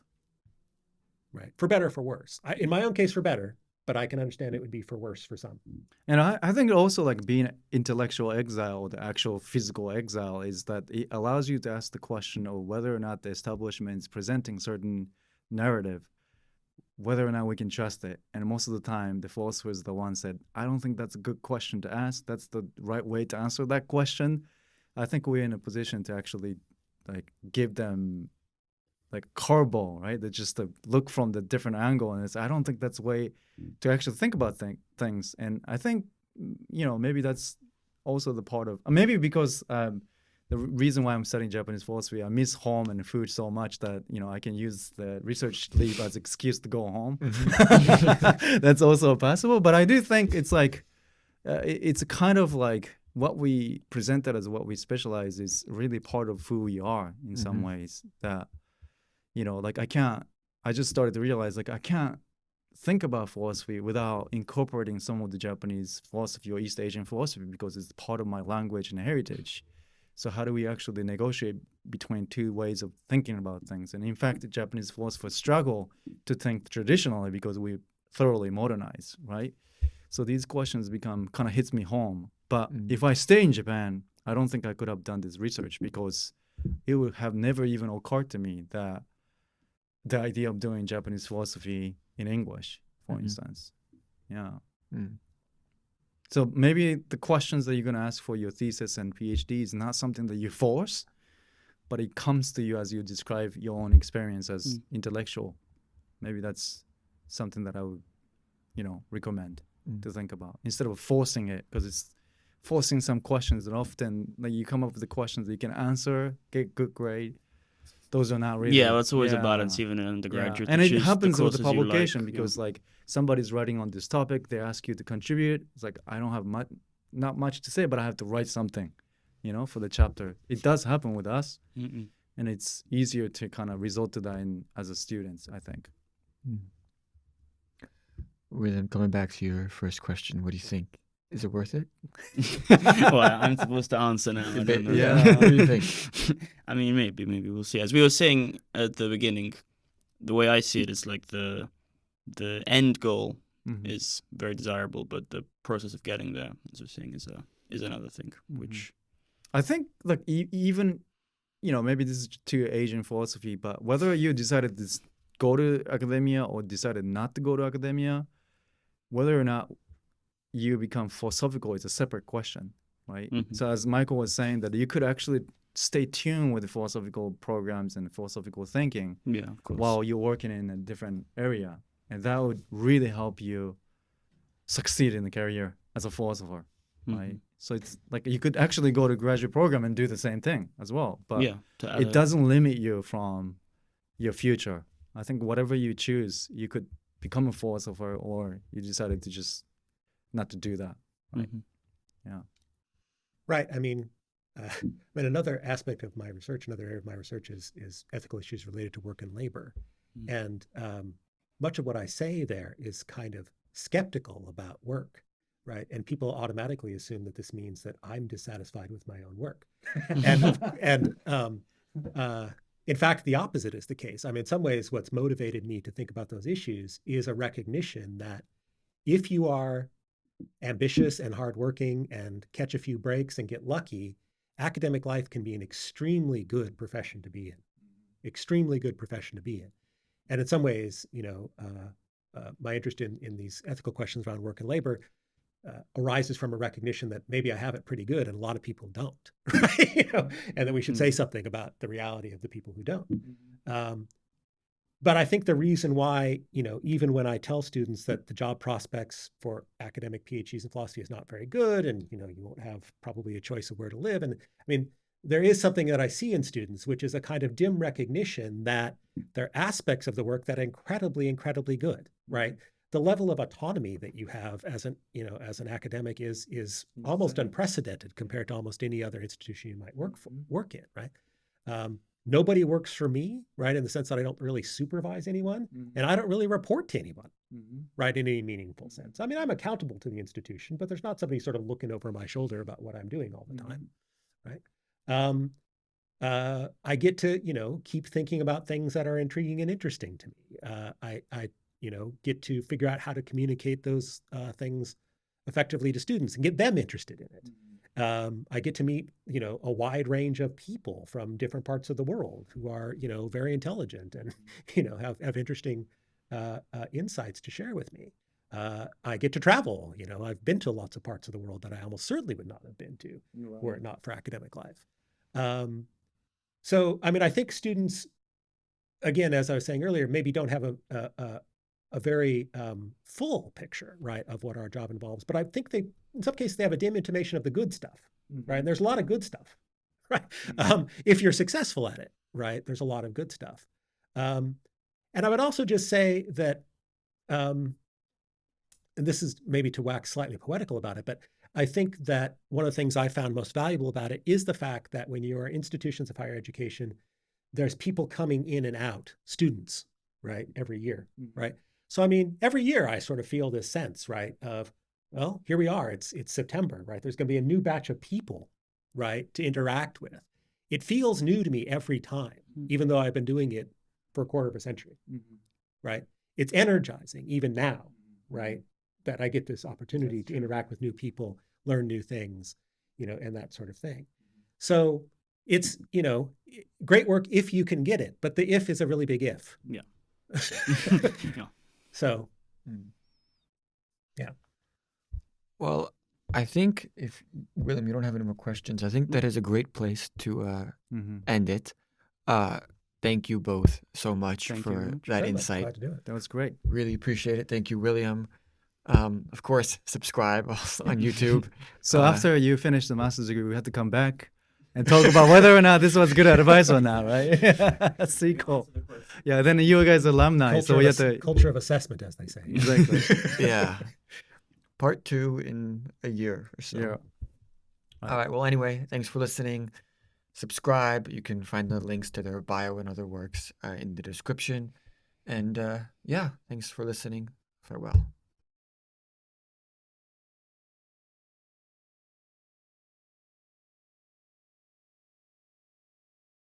right? For better or for worse. In my own case, for better, but I can understand it would be for worse for some. And I think also like being intellectual exile, or the actual physical exile, is that it allows you to ask the question of whether or not the establishment is presenting certain narrative, whether or not we can trust it. And most of the time, the philosopher is the one said, I don't think that's a good question to ask. That's the right way to answer that question. I think we're in a position to actually like give them like curveball, right? That just to look from the different angle, and I don't think that's a way to actually think about things. And I think, maybe that's also the part of, maybe because the reason why I'm studying Japanese philosophy, I miss home and food so much that, I can use the research leave as excuse to go home. That's also possible. But I do think it's like, it's kind of like what we presented as what we specialize is really part of who we are in some ways. That, like I just started to realize like I can't think about philosophy without incorporating some of the Japanese philosophy or East Asian philosophy, because it's part of my language and heritage. So how do we actually negotiate between two ways of thinking about things? And in fact, the Japanese philosophers struggle to think traditionally because we thoroughly modernize, right? So these questions become kind of hits me home. But if I stay in Japan, I don't think I could have done this research, because it would have never even occurred to me that the idea of doing Japanese philosophy in English, for Mhm. instance. Yeah. Mm. So maybe the questions that you're going to ask for your thesis and PhD is not something that you force, but it comes to you as you describe your own experience as intellectual. Maybe that's something that I would, recommend to think about instead of forcing it, because it's forcing some questions that often like you come up with the questions that you can answer, get good grade. Those are not really. Yeah, that's always a Yeah. balance, even in Yeah. undergraduate. And to it choose happens with the courses you publication like, because like somebody's writing on this topic, they ask you to contribute. It's like I don't have not much to say, but I have to write something, for the chapter. It does happen with us, and it's easier to kind of resort to that as a student, I think. Well, then coming back to your first question, what do you think? Is it worth it? Well, I'm supposed to answer now. I don't know. Yeah. What do you think? I mean, maybe we'll see. As we were saying at the beginning, the way I see it is like the end goal is very desirable, but the process of getting there, as we're saying, is another thing. Which I think, like, even, maybe this is to Asian philosophy, but whether you decided to go to academia or decided not to go to academia, whether or not you become philosophical is a separate question, right? So as Michael was saying, that you could actually stay tuned with the philosophical programs and philosophical thinking of course. while you're working in a different area. And that would really help you succeed in the career as a philosopher, right? So it's like you could actually go to graduate program and do the same thing as well. But it doesn't limit you from your future. I think whatever you choose, you could become a philosopher, or you decided to just not to do that, right? Yeah. Right. I mean, another aspect of my research, another area of my research is ethical issues related to work and labor. And much of what I say there is kind of skeptical about work, right? And people automatically assume that this means that I'm dissatisfied with my own work. and in fact, the opposite is the case. I mean, in some ways, what's motivated me to think about those issues is a recognition that if you are ambitious and hardworking and catch a few breaks and get lucky, academic life can be an extremely good profession to be in. Extremely good profession to be in. And in some ways, my interest in these ethical questions around work and labor arises from a recognition that maybe I have it pretty good and a lot of people don't, right? And that we should say something about the reality of the people who don't. But I think the reason why, even when I tell students that the job prospects for academic PhDs in philosophy is not very good, and, you won't have probably a choice of where to live. And I mean, there is something that I see in students, which is a kind of dim recognition that there are aspects of the work that are incredibly, incredibly good, right? The level of autonomy that you have as an academic is almost unprecedented compared to almost any other institution you might work in, right? Nobody works for me, right? In the sense that I don't really supervise anyone, and I don't really report to anyone, right? In any meaningful sense. I mean, I'm accountable to the institution, but there's not somebody sort of looking over my shoulder about what I'm doing all the time, right? I get to, keep thinking about things that are intriguing and interesting to me. I get to figure out how to communicate those things effectively to students and get them interested in it. I get to meet, a wide range of people from different parts of the world who are, very intelligent and, have interesting insights to share with me. I get to travel. I've been to lots of parts of the world that I almost certainly would not have been to were it not for academic life. So, I mean, I think students, again, as I was saying earlier, maybe don't have a very full picture, right, of what our job involves. But I think in some cases, they have a dim intimation of the good stuff, right? And there's a lot of good stuff, right? If you're successful at it, right? There's a lot of good stuff. And I would also just say that, and this is maybe to wax slightly poetical about it, but I think that one of the things I found most valuable about it is the fact that when you are institutions of higher education, there's people coming in and out, students, right, every year, right? So, I mean, every year I sort of feel this sense, right, of, well, here we are, it's September, right? There's going to be a new batch of people, right, to interact with. It feels new to me every time, even though I've been doing it for a quarter of a century, right? It's energizing even now, right, that I get this opportunity to interact with new people, learn new things, and that sort of thing. So it's, great work if you can get it, but the if is a really big if. Yeah. Yeah. So, Mm. yeah. Well, I think if William, you don't have any more questions, I think that is a great place to end it. Thank you both so much Thank you very for much. that Certainly. insight. Glad to do it. That was great. Really appreciate it. Thank you, William. Of course, subscribe also on YouTube. So after you finish the master's degree, we had to come back and talk about whether or not this was good advice or not, right? Sequel. Yeah, then you guys are alumni, so we have to. Culture of assessment, as they say. Exactly. Yeah. Part 2 in a year or so. Yeah. All right. Well, anyway, thanks for listening. Subscribe. You can find the links to their bio and other works in the description. And yeah, thanks for listening. Farewell.